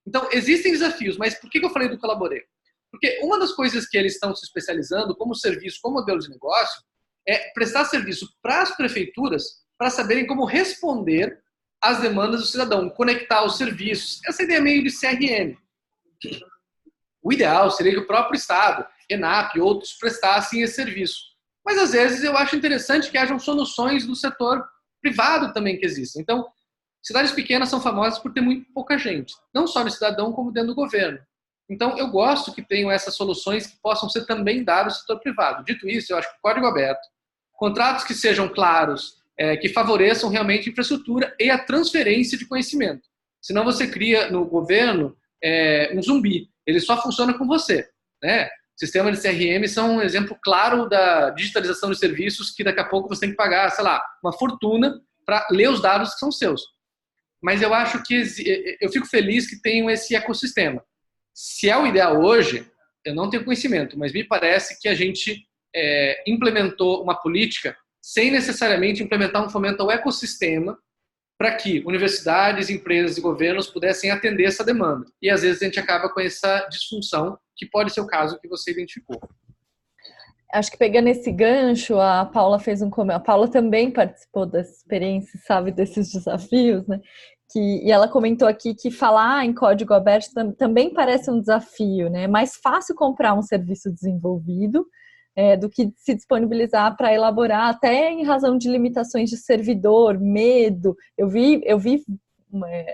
Então, existem desafios, mas por que eu falei do Colaborê? Porque uma das coisas que eles estão se especializando como serviço, como modelo de negócio, é prestar serviço para as prefeituras para saberem como responder às demandas do cidadão, conectar os serviços. Essa ideia meio de CRM. O ideal seria que o próprio Estado, ENAP e outros prestassem esse serviço. Mas, às vezes, eu acho interessante que hajam soluções do setor privado também que existem. Então, cidades pequenas são famosas por ter muito pouca gente, não só no cidadão, como dentro do governo. Então, eu gosto que tenham essas soluções que possam ser também dadas ao setor privado. Dito isso, eu acho que código aberto, contratos que sejam claros, que favoreçam realmente a infraestrutura e a transferência de conhecimento. Senão você cria no governo um zumbi. Ele só funciona com você, né? Sistemas de CRM são um exemplo claro da digitalização de serviços que daqui a pouco você tem que pagar, sei lá, uma fortuna para ler os dados que são seus. Mas eu acho que eu fico feliz que tenham esse ecossistema. Se é o ideal hoje, eu não tenho conhecimento, mas me parece que a gente implementou uma política sem necessariamente implementar um fomento ao ecossistema para que universidades, empresas e governos pudessem atender essa demanda. E às vezes a gente acaba com essa disfunção, que pode ser o caso que você identificou. Acho que pegando esse gancho, a Paula fez um comentário. A Paula também participou dessa experiência, sabe, desses desafios, né? E ela comentou aqui que falar em código aberto também parece um desafio, né? É mais fácil comprar um serviço desenvolvido do que se disponibilizar para elaborar, até em razão de limitações de servidor, medo. Eu vi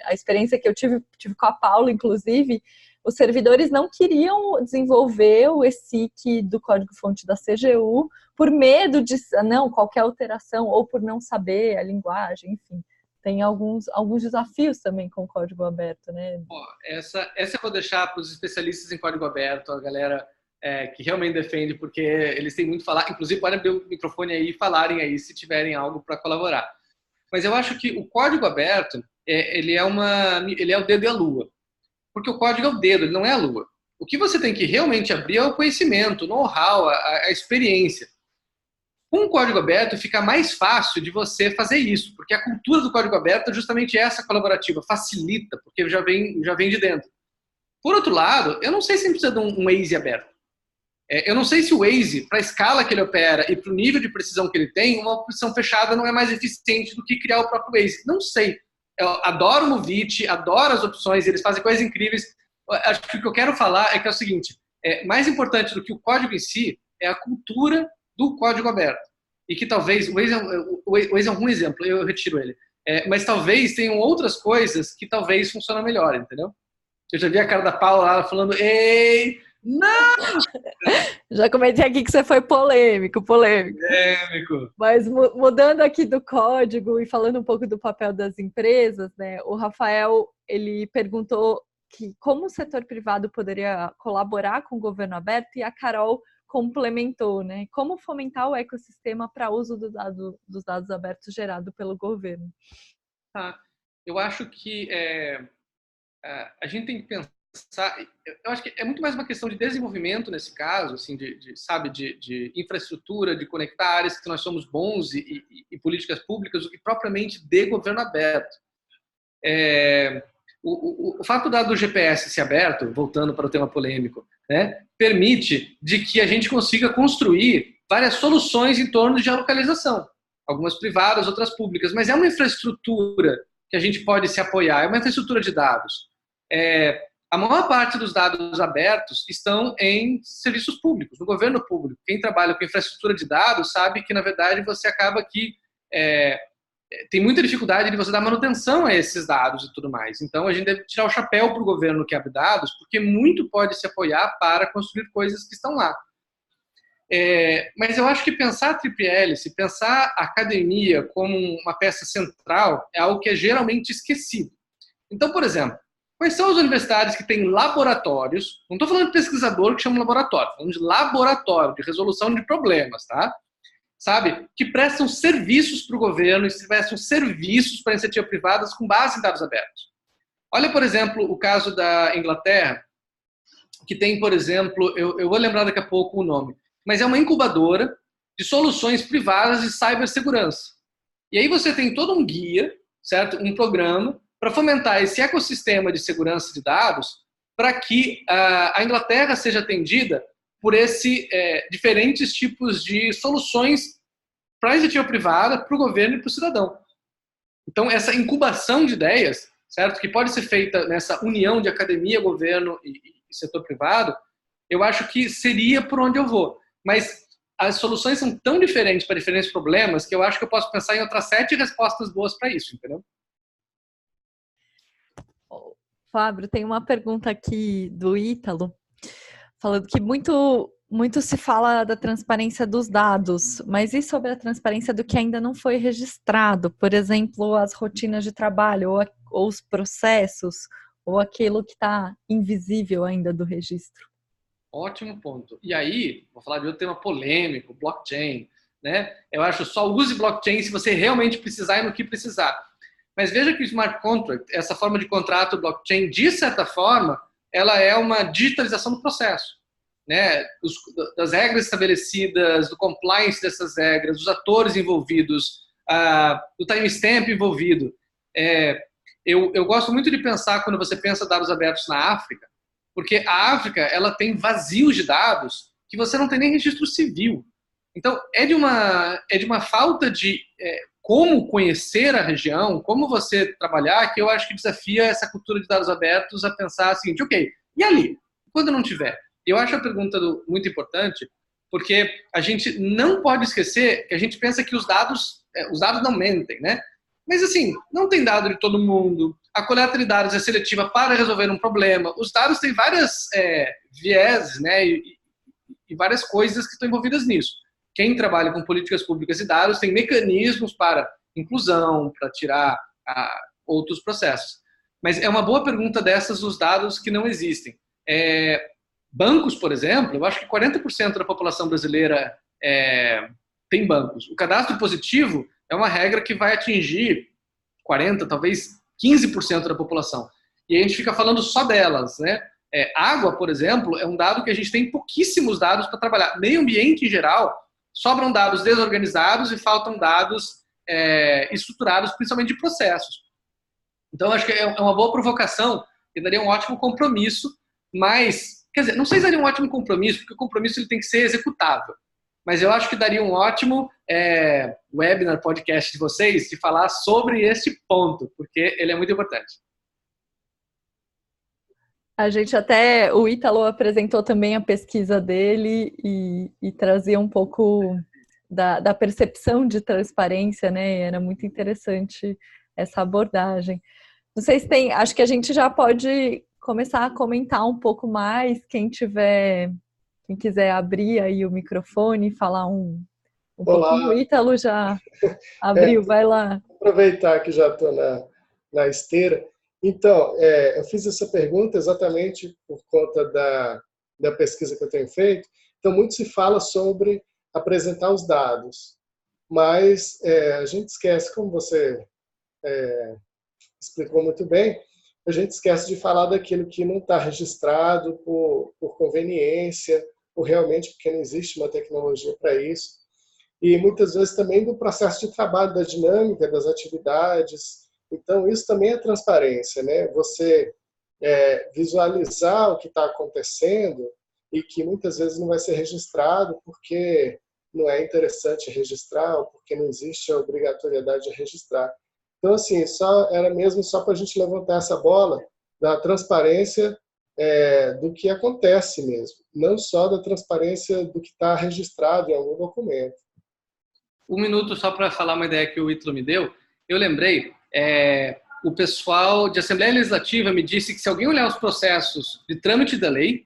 a experiência que eu tive com a Paula, inclusive, os servidores não queriam desenvolver o ESIC do código-fonte da CGU por medo de não, qualquer alteração, ou por não saber a linguagem, enfim. Tem alguns desafios também com o código aberto, né? Essa eu vou deixar para os especialistas em código aberto, a galera que realmente defende, porque eles têm muito a falar. Inclusive, podem abrir o microfone aí e falarem aí se tiverem algo para colaborar. Mas eu acho que o código aberto, ele é o dedo e a lua. Porque o código é o dedo, ele não é a lua. O que você tem que realmente abrir é o conhecimento, o know-how, a experiência. Com o código aberto fica mais fácil de você fazer isso, porque a cultura do código aberto é justamente essa colaborativa, facilita, porque já vem de dentro. Por outro lado, eu não sei se precisa de um Waze aberto. Eu não sei se o Waze, para a escala que ele opera e para o nível de precisão que ele tem, uma opção fechada não é mais eficiente do que criar o próprio Waze. Não sei. Eu adoro o Movit, adoro as opções, eles fazem coisas incríveis. Acho que o que eu quero falar é que é o seguinte, mais importante do que o código em si é a cultura do código aberto. E que talvez, o Waze é um ruim exemplo, eu retiro ele. Mas talvez tenham outras coisas que talvez funcionem melhor, entendeu? Eu já vi a cara da Paula lá falando, ei, não! Já comentei aqui que você foi polêmico. Mas mudando aqui do código e falando um pouco do papel das empresas, né? O Rafael, ele perguntou que como o setor privado poderia colaborar com o governo aberto, e a Carol complementou, né? Como fomentar o ecossistema para uso dos dados abertos gerado pelo governo. Eu acho que a gente tem que pensar, eu acho que é muito mais uma questão de desenvolvimento nesse caso, assim, de infraestrutura, de conectar áreas que nós somos bons e políticas públicas, do que propriamente de governo aberto. O fato do GPS ser aberto, voltando para o tema polêmico, né, permite de que a gente consiga construir várias soluções em torno de geolocalização, algumas privadas, outras públicas, mas é uma infraestrutura que a gente pode se apoiar, é uma infraestrutura de dados. A maior parte dos dados abertos estão em serviços públicos, no governo público. Quem trabalha com infraestrutura de dados sabe que, na verdade, você acaba que tem muita dificuldade de você dar manutenção a esses dados e tudo mais. Então, a gente deve tirar o chapéu para o governo que abre dados, porque muito pode se apoiar para construir coisas que estão lá. Mas eu acho que pensar a Tríplice Hélice, pensar a academia como uma peça central, é algo que é geralmente esquecido. Então, por exemplo, quais são as universidades que têm laboratórios? Não estou falando de pesquisador que chama laboratório, estou falando de laboratório, de resolução de problemas, tá? Sabe? Que prestam serviços para o governo e prestam serviços para iniciativas privadas com base em dados abertos. Olha, por exemplo, o caso da Inglaterra, que tem, por exemplo, eu vou lembrar daqui a pouco o nome, mas é uma incubadora de soluções privadas de cibersegurança. E aí você tem todo um guia, certo? Um programa para fomentar esse ecossistema de segurança de dados para que a Inglaterra seja atendida por diferentes tipos de soluções para a iniciativa privada, para o governo e para o cidadão. Então, essa incubação de ideias, certo, que pode ser feita nessa união de academia, governo e setor privado, eu acho que seria por onde eu vou. Mas as soluções são tão diferentes para diferentes problemas que eu acho que eu posso pensar em outras 7 respostas boas para isso, entendeu? Fábio, tem uma pergunta aqui do Ítalo, falando que muito se fala da transparência dos dados, mas e sobre a transparência do que ainda não foi registrado? Por exemplo, as rotinas de trabalho, ou os processos, ou aquilo que está invisível ainda do registro? Ótimo ponto. E aí, vou falar de outro tema polêmico, blockchain, né? Eu acho só use blockchain se você realmente precisar e no que precisar. Mas veja que o smart contract, essa forma de contrato blockchain, de certa forma, ela é uma digitalização do processo, né? Das regras estabelecidas, do compliance dessas regras, dos atores envolvidos, do timestamp envolvido. Eu gosto muito de pensar, quando você pensa dados abertos na África, porque a África ela tem vazios de dados que você não tem nem registro civil. Então, é de uma falta de como conhecer a região, como você trabalhar, que eu acho que desafia essa cultura de dados abertos a pensar o seguinte, ok, e ali? Quando não tiver? Eu acho a pergunta muito importante, porque a gente não pode esquecer que a gente pensa que os dados não mentem, né? Mas assim, não tem dado de todo mundo, A coleta de dados é seletiva para resolver um problema. Os dados têm várias vieses, né, e várias coisas que estão envolvidas nisso. Quem trabalha com políticas públicas e dados tem mecanismos para inclusão, para tirar outros processos. Mas é uma boa pergunta dessas, os dados que não existem. Bancos, por exemplo, eu acho que 40% da população brasileira tem bancos. O cadastro positivo é uma regra que vai atingir 40%, talvez 15% da população. E a gente fica falando só delas, né? Água, por exemplo, é um dado que a gente tem pouquíssimos dados para trabalhar. Meio ambiente, em geral, sobram dados desorganizados e faltam dados estruturados, principalmente de processos. Então, acho que é uma boa provocação e daria um ótimo compromisso, mas, quer dizer, não sei se daria um ótimo compromisso, porque o compromisso ele tem que ser executável. Mas eu acho que daria um ótimo webinar, podcast de vocês, de falar sobre este ponto, porque ele é muito importante. A gente o Ítalo apresentou também a pesquisa dele e trazia um pouco da percepção de transparência, né? Era muito interessante essa abordagem. Vocês têm, acho que a gente já pode começar a comentar um pouco mais, quem quiser abrir aí o microfone e falar um pouquinho. O Ítalo já abriu, vai lá. Aproveitar que já estou na esteira. Então, eu fiz essa pergunta exatamente por conta da pesquisa que eu tenho feito. Então, muito se fala sobre apresentar os dados, mas a gente esquece, como você explicou muito bem, a gente esquece de falar daquilo que não está registrado por conveniência, ou realmente porque não existe uma tecnologia para isso. E muitas vezes também do processo de trabalho, da dinâmica, das atividades. Então, isso também é transparência, né? Você visualizar o que está acontecendo e que muitas vezes não vai ser registrado porque não é interessante registrar ou porque não existe a obrigatoriedade de registrar. Então, assim, era mesmo só para a gente levantar essa bola da transparência do que acontece mesmo, não só da transparência do que está registrado em algum documento. Um minuto só para falar uma ideia que o Ítalo me deu. Eu lembrei, o pessoal de Assembleia Legislativa me disse que se alguém olhar os processos de trâmite da lei,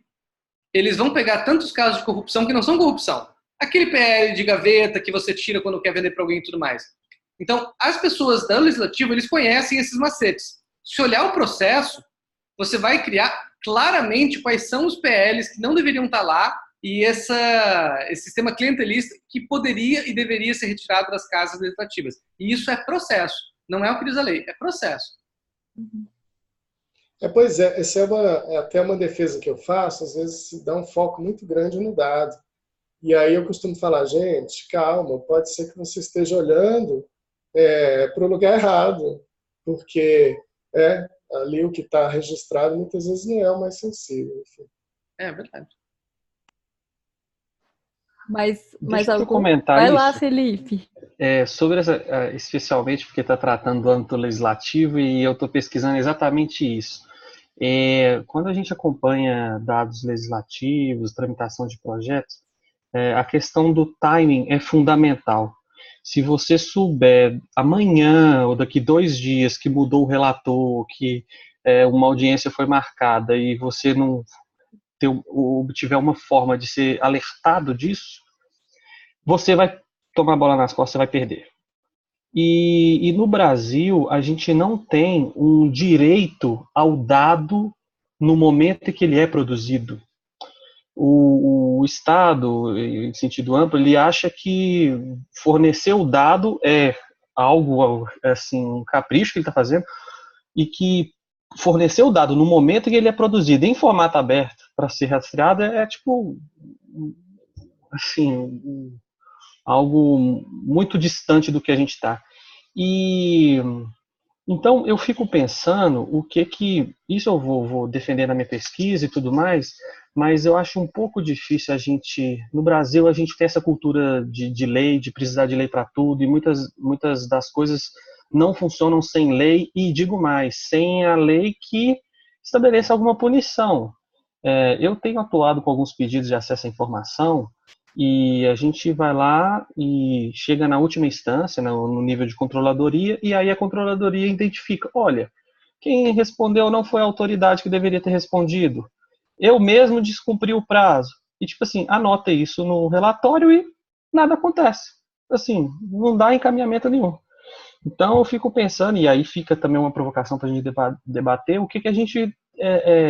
eles vão pegar tantos casos de corrupção que não são corrupção. Aquele PL de gaveta que você tira quando quer vender para alguém e tudo mais. Então, as pessoas da Legislativa, eles conhecem esses macetes. Se olhar o processo, você vai criar claramente quais são os PLs que não deveriam estar lá e esse sistema clientelista que poderia e deveria ser retirado das casas legislativas. E isso é processo, não é o que diz a lei, é processo. Pois é, essa é até uma defesa que eu faço, às vezes se dá um foco muito grande no dado. E aí eu costumo falar, gente, calma, pode ser que você esteja olhando para o lugar errado, porque ali o que está registrado muitas vezes não é o mais sensível. Enfim. É verdade. Mas algum... comentar vai isso. lá, Felipe. Sobre especialmente porque está tratando do âmbito legislativo e eu estou pesquisando exatamente isso. Quando a gente acompanha dados legislativos, tramitação de projetos, a questão do timing é fundamental. Se você souber amanhã ou daqui 2 dias que mudou o relator, que uma audiência foi marcada e você não obtiver uma forma de ser alertado disso, você vai tomar a bola nas costas, você vai perder. E no Brasil, a gente não tem um direito ao dado no momento em que ele é produzido. O Estado, em sentido amplo, ele acha que fornecer o dado é algo, assim, um capricho que ele está fazendo, e que fornecer o dado no momento em que ele é produzido em formato aberto para ser rastreado tipo, assim, algo muito distante do que a gente está. E então eu fico pensando o que isso eu vou defender na minha pesquisa e tudo mais, mas eu acho um pouco difícil no Brasil a gente tem essa cultura de lei, de precisar de lei para tudo, e muitas das coisas não funcionam sem lei, e digo mais, sem a lei que estabeleça alguma punição. Eu tenho atuado com alguns pedidos de acesso à informação, e a gente vai lá e chega na última instância, no nível de controladoria, e aí a controladoria identifica, olha, quem respondeu não foi a autoridade que deveria ter respondido. Eu mesmo descumpri o prazo. E, tipo assim, anota isso no relatório e nada acontece. Assim, não dá encaminhamento nenhum. Então, eu fico pensando, e aí fica também uma provocação para a gente debater, o que a gente,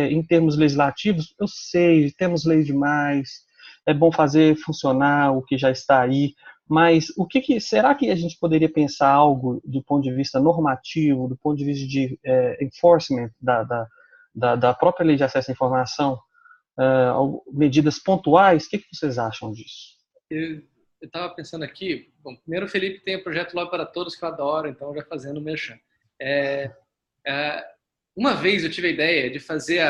em termos legislativos, eu sei, temos lei demais, é bom fazer funcionar o que já está aí, mas será que a gente poderia pensar algo do ponto de vista normativo, do ponto de vista de enforcement da própria lei de acesso à informação, medidas pontuais? O que vocês acham disso? Eu estava pensando aqui, bom, primeiro o Felipe tem o projeto Lobby para Todos, que eu adoro, então já fazendo o merchan. Uma vez eu tive a ideia de fazer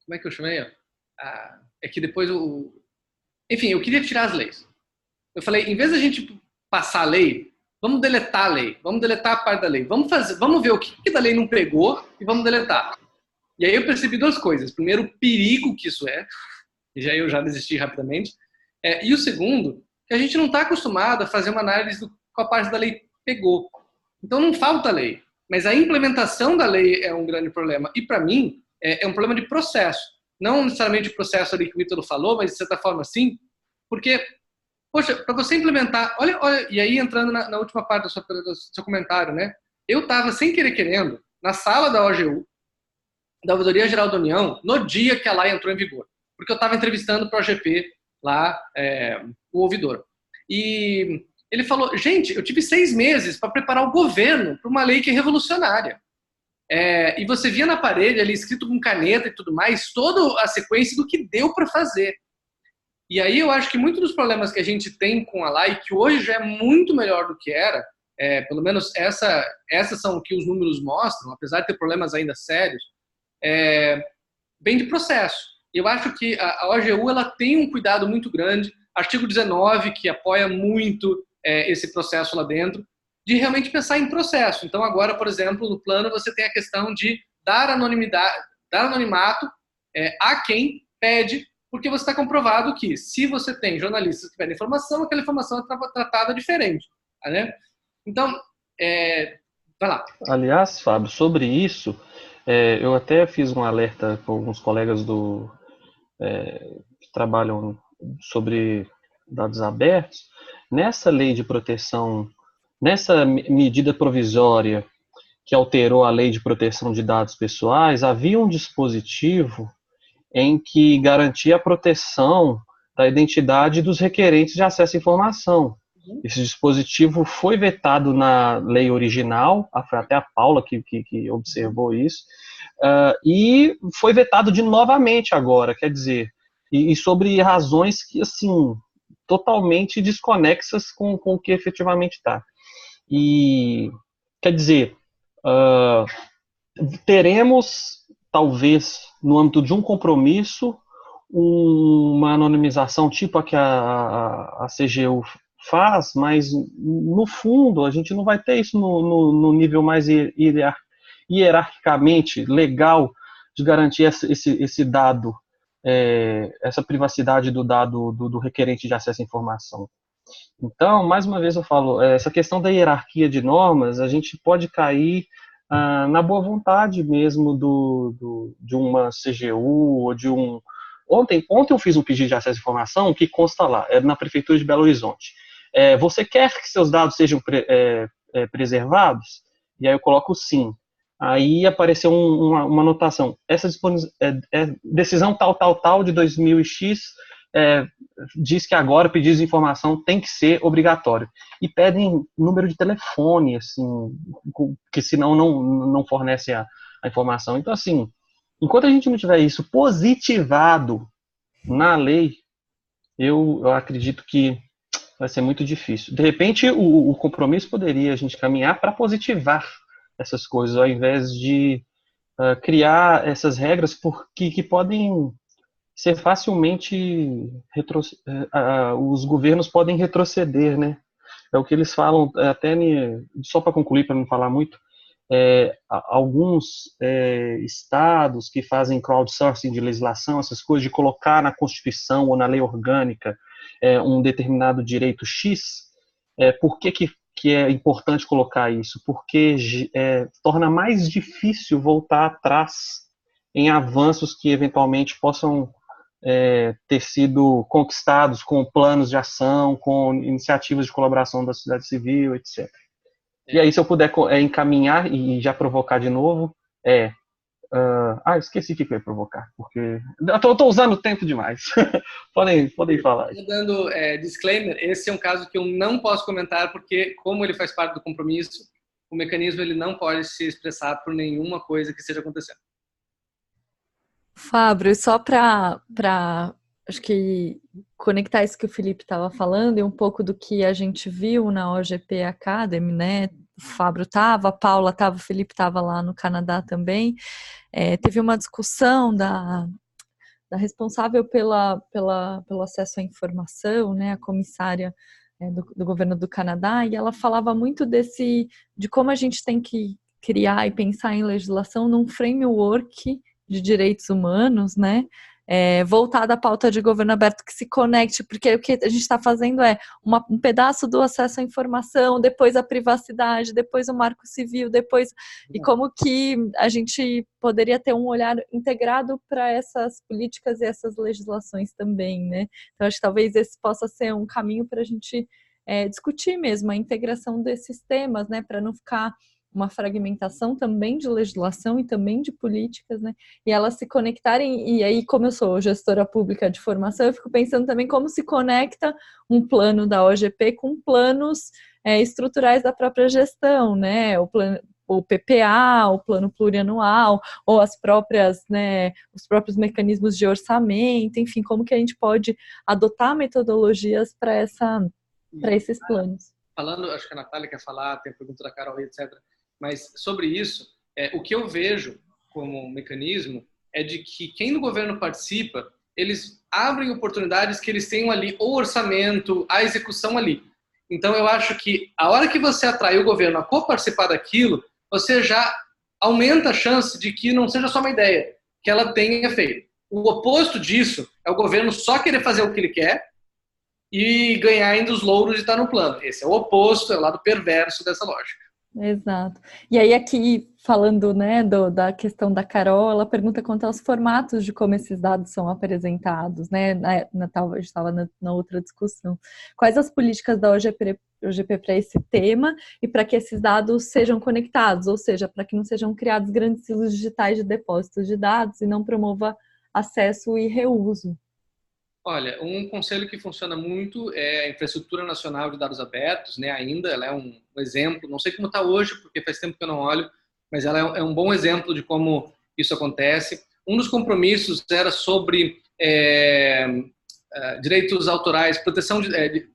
como é que eu chamei? É que depois enfim, eu queria tirar as leis. Eu falei, em vez da gente passar a lei, vamos deletar a lei, vamos deletar a parte da lei, vamos ver o que da lei não pegou e vamos deletar. E aí eu percebi duas coisas. Primeiro, o perigo que isso é, e eu já desisti rapidamente. E o segundo, que a gente não está acostumado a fazer uma análise com a parte da lei pegou. Então não falta lei, mas a implementação da lei é um grande problema. E para mim, é um problema de processo. Não necessariamente o processo ali que o Ítalo falou, mas de certa forma sim, porque, poxa, para você implementar, olha, e aí entrando na última parte do seu comentário, né? Eu estava, sem querer querendo, na sala da OGU, da Ouvidoria Geral da União, no dia que a lei entrou em vigor. Porque eu estava entrevistando para o OGP lá, o ouvidor. E ele falou, gente, eu tive 6 meses para preparar o governo para uma lei que é revolucionária. E você via na parede ali, escrito com caneta e tudo mais, toda a sequência do que deu para fazer. E aí eu acho que muitos dos problemas que a gente tem com a lei, que hoje já é muito melhor do que era, pelo menos essas são o que os números mostram, apesar de ter problemas ainda sérios, vem de processo. Eu acho que a OGU ela tem um cuidado muito grande, artigo 19, que apoia muito esse processo lá dentro, de realmente pensar em processo. Então agora, por exemplo, no plano você tem a questão de dar anonimato a quem pede, porque você está comprovado que se você tem jornalistas que pedem informação, aquela informação é tratada diferente. Né? Então, vai lá. Aliás, Fábio, sobre isso, eu até fiz um alerta com alguns colegas que trabalham sobre dados abertos. Nessa lei de proteção, nessa medida provisória que alterou a lei de proteção de dados pessoais, havia um dispositivo em que garantia a proteção da identidade dos requerentes de acesso à informação. Esse dispositivo foi vetado na lei original, foi até a Paula que observou isso, e foi vetado novamente agora, quer dizer, e sobre razões que, assim, totalmente desconexas com o que efetivamente está. E, quer dizer, teremos, talvez, no âmbito de um compromisso, uma anonimização tipo a que a CGU faz, mas no fundo a gente não vai ter isso no nível mais hierarquicamente legal de garantir esse dado, essa privacidade do dado do requerente de acesso à informação. Então, mais uma vez eu falo, essa questão da hierarquia de normas, a gente pode cair na boa vontade mesmo de uma CGU ou de um... Ontem eu fiz um pedido de acesso à informação que consta lá, na Prefeitura de Belo Horizonte. Você quer que seus dados sejam preservados? E aí eu coloco sim. Aí apareceu uma anotação. Essa decisão tal de 2000x diz que agora o pedido de informação tem que ser obrigatório. E pedem número de telefone, assim, que senão não fornece a informação. Então, assim, enquanto a gente não tiver isso positivado na lei, eu acredito que vai ser muito difícil. De repente, o compromisso poderia a gente caminhar para positivar essas coisas, ao invés de criar essas regras que podem ser facilmente os governos podem retroceder, né? É o que eles falam, até só para concluir, para não falar muito, alguns estados que fazem crowdsourcing de legislação, essas coisas de colocar na Constituição ou na lei orgânica um determinado direito X, por que que é importante colocar isso? Porque torna mais difícil voltar atrás em avanços que eventualmente possam ter sido conquistados com planos de ação, com iniciativas de colaboração da sociedade civil, etc. E aí, se eu puder encaminhar e já provocar de novo, esqueci o que eu ia provocar, porque eu tô usando o tempo demais. podem falar. Dando disclaimer, esse é um caso que eu não posso comentar, porque como ele faz parte do compromisso, o mecanismo ele não pode se expressar por nenhuma coisa que esteja acontecendo. Fábio, só para acho que conectar isso que o Felipe estava falando e um pouco do que a gente viu na OGP Academy, né? O Fábio estava, a Paula estava, o Felipe estava lá no Canadá também. Teve uma discussão da responsável pelo acesso à informação, né? A comissária do governo do Canadá, e ela falava muito de como a gente tem que criar e pensar em legislação num framework de direitos humanos, né? Voltada à pauta de governo aberto que se conecte, porque o que a gente está fazendo é um pedaço do acesso à informação, depois a privacidade, depois o marco civil, e como que a gente poderia ter um olhar integrado para essas políticas e essas legislações também, né? Então, acho que talvez esse possa ser um caminho para a gente discutir mesmo a integração desses temas, né? Para não ficar uma fragmentação também de legislação e também de políticas, né? E elas se conectarem, e aí, como eu sou gestora pública de formação, eu fico pensando também como se conecta um plano da OGP com planos estruturais da própria gestão, né? O PPA, o plano plurianual, ou os próprios mecanismos de orçamento, enfim, como que a gente pode adotar metodologias para esses planos. Falando, acho que a Natália quer falar, tem a pergunta da Carol, etc. Mas sobre isso, o que eu vejo como mecanismo é de que quem no governo participa, eles abrem oportunidades que eles tenham ali o orçamento, a execução ali. Então eu acho que a hora que você atrai o governo a co-participar daquilo, você já aumenta a chance de que não seja só uma ideia, que ela tenha feito. O oposto disso é o governo só querer fazer o que ele quer e ganhar ainda os louros de estar no plano. Esse é o oposto, é o lado perverso dessa lógica. Exato. E aí aqui, falando, né, da questão da Carol, ela pergunta quanto aos formatos de como esses dados são apresentados, né, a gente estava na outra discussão. Quais as políticas da OGP para esse tema e para que esses dados sejam conectados, ou seja, para que não sejam criados grandes silos digitais de depósitos de dados e não promova acesso e reuso. Olha, um conselho que funciona muito é a Infraestrutura Nacional de Dados Abertos, né? Ainda, ela é um exemplo, não sei como está hoje, porque faz tempo que eu não olho, mas ela é um bom exemplo de como isso acontece. Um dos compromissos era sobre direitos autorais, proteção de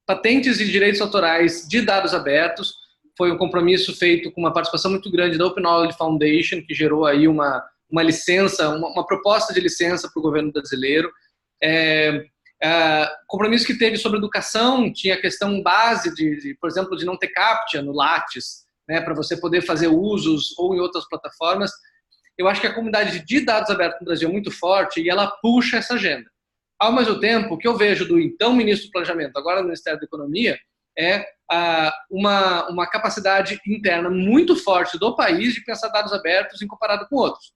patentes e direitos autorais de dados abertos. Foi um compromisso feito com uma participação muito grande da Open Knowledge Foundation, que gerou aí uma licença, uma proposta de licença para o governo brasileiro. Compromisso que teve sobre educação, tinha a questão base por exemplo, de não ter CAPTCHA no Lattes, né, para você poder fazer usos ou em outras plataformas. Eu acho que a comunidade de dados abertos no Brasil é muito forte e ela puxa essa agenda. Ao mesmo tempo, o que eu vejo do então ministro do Planejamento, agora no Ministério da Economia, é uma capacidade interna muito forte do país de pensar dados abertos em comparado com outros.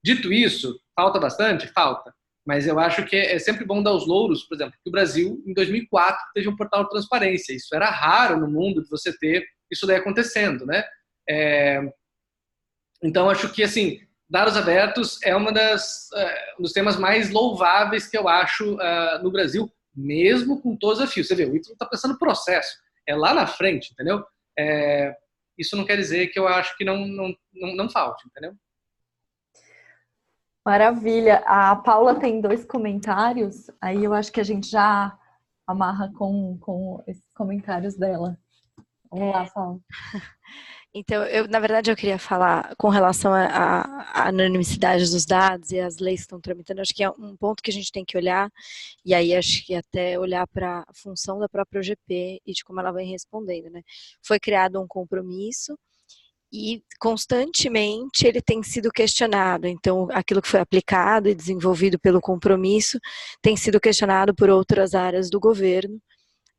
Dito isso, falta bastante? Falta. Mas eu acho que é sempre bom dar os louros, por exemplo, que o Brasil, em 2004, teve um portal de transparência. Isso era raro no mundo de você ter isso daí acontecendo, né? Então, acho que, assim, dados abertos é um dos temas mais louváveis que eu acho no Brasil, mesmo com todos os desafios. Você vê, o Ítalo está pensando no processo, é lá na frente, entendeu? Isso não quer dizer que eu acho que não falte, entendeu? Maravilha. A Paula tem 2 comentários, aí eu acho que a gente já amarra com esses comentários dela. Vamos lá, Paula. Então, na verdade, eu queria falar com relação à anonimicidade dos dados e as leis que estão tramitando. Acho que é um ponto que a gente tem que olhar, e aí acho que até olhar para a função da própria OGP e de como ela vem respondendo, né? Foi criado um compromisso e constantemente ele tem sido questionado. Então, aquilo que foi aplicado e desenvolvido pelo compromisso tem sido questionado por outras áreas do governo.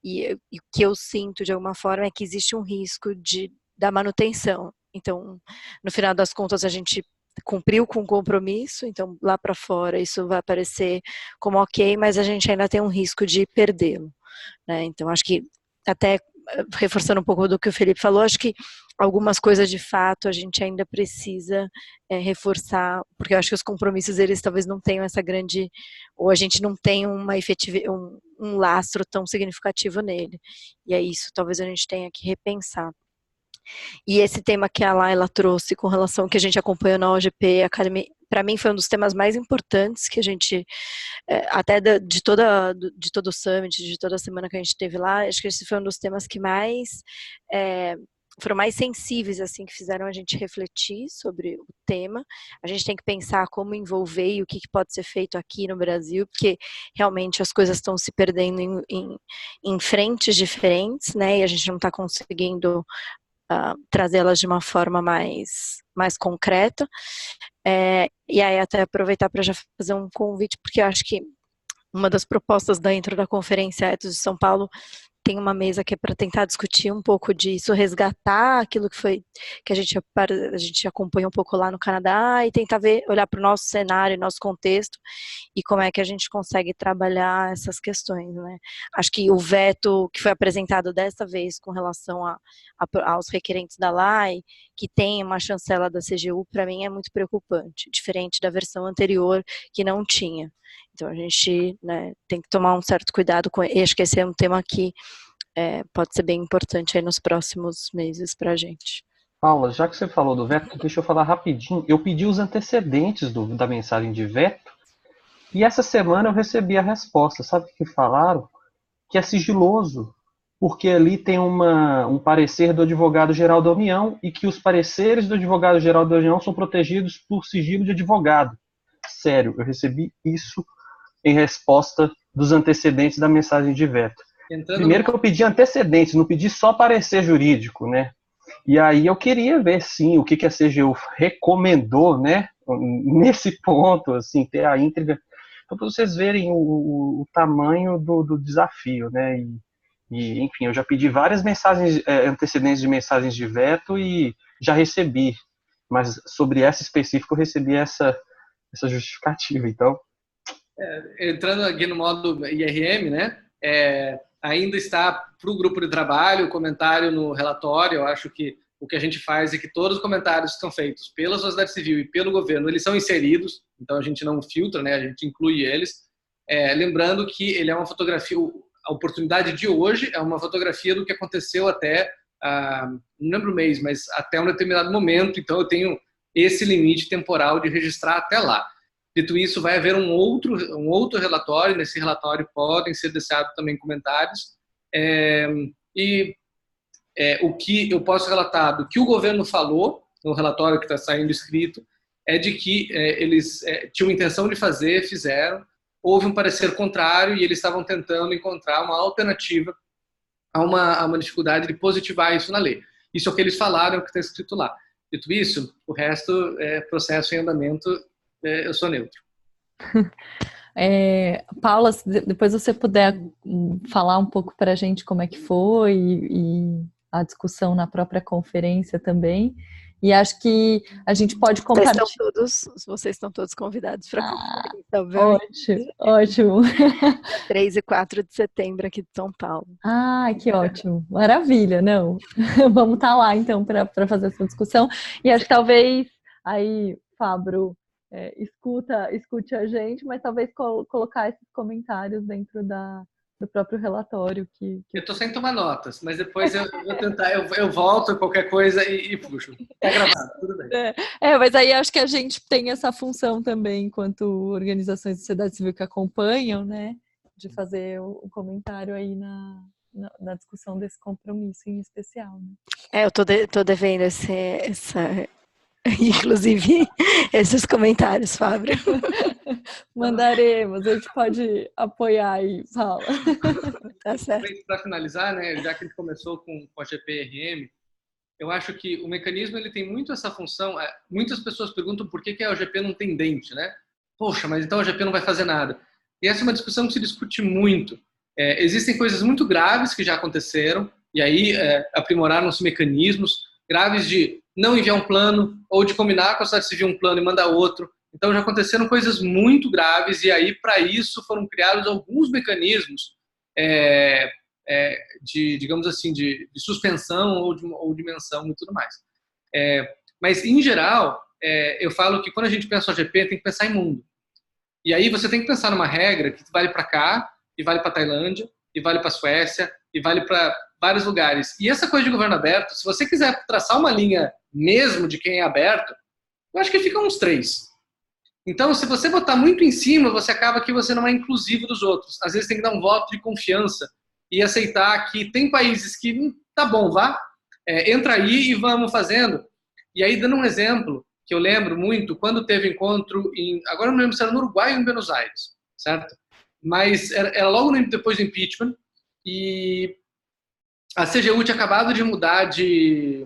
E o que eu sinto, de alguma forma, é que existe um risco da manutenção. Então, no final das contas, a gente cumpriu com o compromisso, então lá para fora isso vai aparecer como ok, mas a gente ainda tem um risco de perdê-lo, né? Então, acho que até reforçando um pouco do que o Felipe falou, acho que algumas coisas de fato a gente ainda precisa reforçar, porque eu acho que os compromissos eles talvez não tenham essa grande, ou a gente não tem uma um lastro tão significativo nele, e é isso talvez a gente tenha que repensar. E esse tema que a Laila trouxe com relação ao que a gente acompanhou na OGP Academy, para mim foi um dos temas mais importantes que a gente, até de todo o Summit, de toda a semana que a gente teve lá, acho que esse foi um dos temas que mais foram mais sensíveis, assim, que fizeram a gente refletir sobre o tema. A gente tem que pensar como envolver e o que pode ser feito aqui no Brasil, porque realmente as coisas estão se perdendo em frentes diferentes, né, e a gente não está conseguindo trazê-las de uma forma mais concreta. E aí até aproveitar para já fazer um convite, porque eu acho que uma das propostas dentro da Conferência Ethos de São Paulo tem uma mesa que é para tentar discutir um pouco disso, resgatar aquilo que a gente acompanha um pouco lá no Canadá e tentar olhar para o nosso cenário, nosso contexto e como é que a gente consegue trabalhar essas questões, né? Acho que o veto que foi apresentado dessa vez com relação aos requerentes da LAI, que tem uma chancela da CGU, para mim é muito preocupante, diferente da versão anterior que não tinha. Então a gente, né, tem que tomar um certo cuidado com ele. Acho que esse é um tema que pode ser bem importante aí nos próximos meses para a gente. Paula, já que você falou do veto, deixa eu falar rapidinho. Eu pedi os antecedentes da mensagem de veto e essa semana eu recebi a resposta. Sabe o que falaram? Que é sigiloso, porque ali tem um parecer do advogado-geral da União e que os pareceres do advogado-geral da União são protegidos por sigilo de advogado. Sério, eu recebi isso em resposta dos antecedentes da mensagem de veto. Primeiro que eu pedi antecedentes, não pedi só parecer jurídico, né? E aí eu queria ver, sim, o que a CGU recomendou, né? Nesse ponto, assim, ter a íntegra. Então, para vocês verem o tamanho do desafio, né? E, enfim, eu já pedi várias mensagens, antecedentes de mensagens de veto e já recebi. Mas sobre essa específica eu recebi essa justificativa, então... Entrando aqui no modo IRM, né? Ainda está para o grupo de trabalho o comentário no relatório. Eu acho que o que a gente faz é que todos os comentários que são feitos pela sociedade civil e pelo governo, eles são inseridos, então a gente não filtra, né? A gente inclui eles. Lembrando que ele é uma fotografia, a oportunidade de hoje é uma fotografia do que aconteceu até, não lembro o mês, mas até um determinado momento, então eu tenho esse limite temporal de registrar até lá. Dito isso, vai haver um outro relatório. Nesse relatório podem ser deixados também comentários. O que eu posso relatar do que o governo falou no relatório que está saindo escrito é de que eles tinham intenção de fazer, fizeram. Houve um parecer contrário e eles estavam tentando encontrar uma alternativa a uma dificuldade de positivar isso na lei. Isso é o que eles falaram, é o que está escrito lá. Dito isso, o resto é processo em andamento. Eu sou neutro. Paula, se depois você puder falar um pouco para a gente como é que foi e a discussão na própria conferência também. E acho que a gente pode compartilhar. Vocês estão todos convidados para a conferência. Ótimo. 3 e 4 de setembro aqui de São Paulo. Que ótimo. Maravilha, não? Vamos estar lá, então, para fazer essa discussão. E acho que talvez aí, Fabro, escute a gente, mas talvez colocar esses comentários dentro do próprio relatório. Eu estou sem tomar notas, mas depois eu vou tentar, eu volto qualquer coisa e puxo. Está gravado, tudo bem. Mas aí acho que a gente tem essa função também, enquanto organizações de sociedade civil que acompanham, né, de fazer o comentário aí na discussão desse compromisso em especial. Né? Eu tô devendo inclusive esses comentários, Fábio. Mandaremos, a gente pode apoiar aí, Paula. Tá certo. Para finalizar, né, já que a gente começou com a GPRM, eu acho que o mecanismo ele tem muito essa função. Muitas pessoas perguntam por que a OGP não tem dente, né? Poxa, mas então a OGP não vai fazer nada. E essa é uma discussão que se discute muito. Existem coisas muito graves que já aconteceram, e aí aprimoraram-se mecanismos graves de não enviar um plano, ou de combinar com a sociedade civil um plano e mandar outro. Então já aconteceram coisas muito graves, e aí para isso foram criados alguns mecanismos digamos assim, de suspensão ou de menção e tudo mais. Mas, em geral, eu falo que quando a gente pensa no OGP, tem que pensar em mundo. E aí você tem que pensar numa regra que vale para cá, e vale para Tailândia, e vale para Suécia, e vale para vários lugares. E essa coisa de governo aberto, se você quiser traçar uma linha mesmo de quem é aberto, eu acho que fica uns 3. Então, se você botar muito em cima, você acaba que você não é inclusivo dos outros. Às vezes tem que dar um voto de confiança e aceitar que tem países que, tá bom, vá, entra aí e vamos fazendo. E aí, dando um exemplo, que eu lembro muito, quando teve encontro agora não lembro se era no Uruguai ou em Buenos Aires, certo? Mas era logo depois do impeachment, e a CGU tinha acabado de mudar de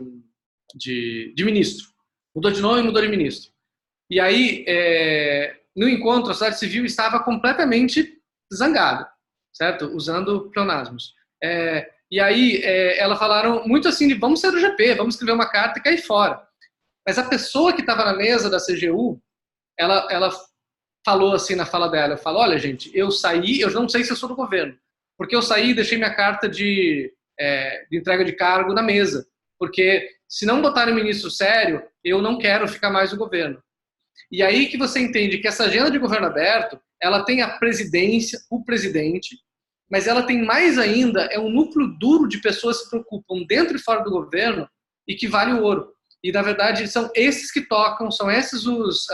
ministro. Mudou de nome e mudou de ministro. E aí, no encontro, a sociedade civil estava completamente zangada, certo? Usando pleonasmos. E aí, elas falaram muito assim de vamos ser do GP, vamos escrever uma carta e cair fora. Mas a pessoa que estava na mesa da CGU, ela falou assim na fala dela, eu falo, olha gente, eu saí, eu não sei se eu sou do governo, porque eu saí e deixei minha carta de entrega de cargo na mesa, porque se não botarem ministro sério, eu não quero ficar mais no governo. E aí que você entende que essa agenda de governo aberto, ela tem a presidência, o presidente, mas ela tem mais ainda, um núcleo duro de pessoas que se preocupam dentro e fora do governo e que vale o ouro. E, na verdade, são esses que tocam, são esses os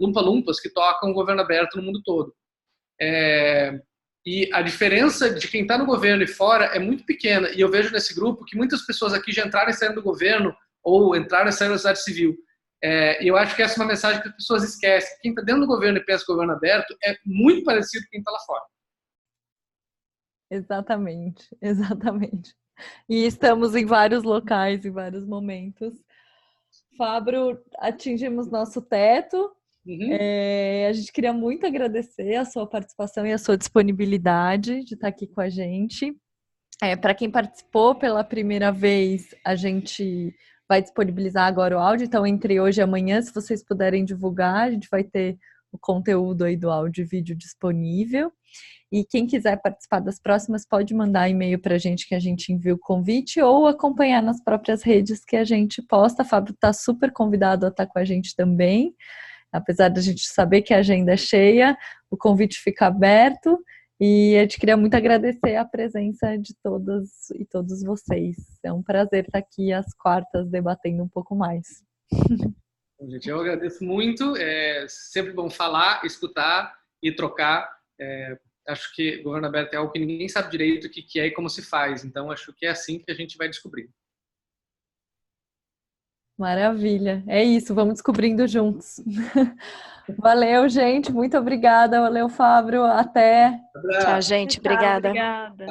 lumpa-lumpas que tocam o governo aberto no mundo todo. E a diferença de quem está no governo e fora é muito pequena. E eu vejo nesse grupo que muitas pessoas aqui já entraram e saíram do governo ou entraram e saíram da sociedade civil. E eu acho que essa é uma mensagem que as pessoas esquecem. Quem está dentro do governo e pensa em governo aberto é muito parecido com quem está lá fora. Exatamente, exatamente. E estamos em vários locais, em vários momentos. Fábio, atingimos nosso teto. A gente queria muito agradecer a sua participação e a sua disponibilidade de estar aqui com a gente. Para quem participou pela primeira vez, a gente vai disponibilizar agora o áudio, então entre hoje e amanhã, se vocês puderem divulgar, a gente vai ter o conteúdo aí do áudio e vídeo disponível. E quem quiser participar das próximas pode mandar e-mail para a gente que a gente envia o convite ou acompanhar nas próprias redes que a gente posta. Fábio está super convidado a estar com a gente também. Apesar da gente saber que a agenda é cheia, o convite fica aberto. E a gente queria muito agradecer a presença de todas e todos vocês. É um prazer estar aqui às quartas debatendo um pouco mais. Bom, gente, eu agradeço muito. É sempre bom falar, escutar e trocar. Acho que governo aberto é algo que ninguém sabe direito o que é e como se faz. Então, acho que é assim que a gente vai descobrir. Maravilha. É isso, vamos descobrindo juntos. Valeu, gente. Muito obrigada. Valeu, Fábio. Até. Tchau, gente. Obrigada. Obrigada.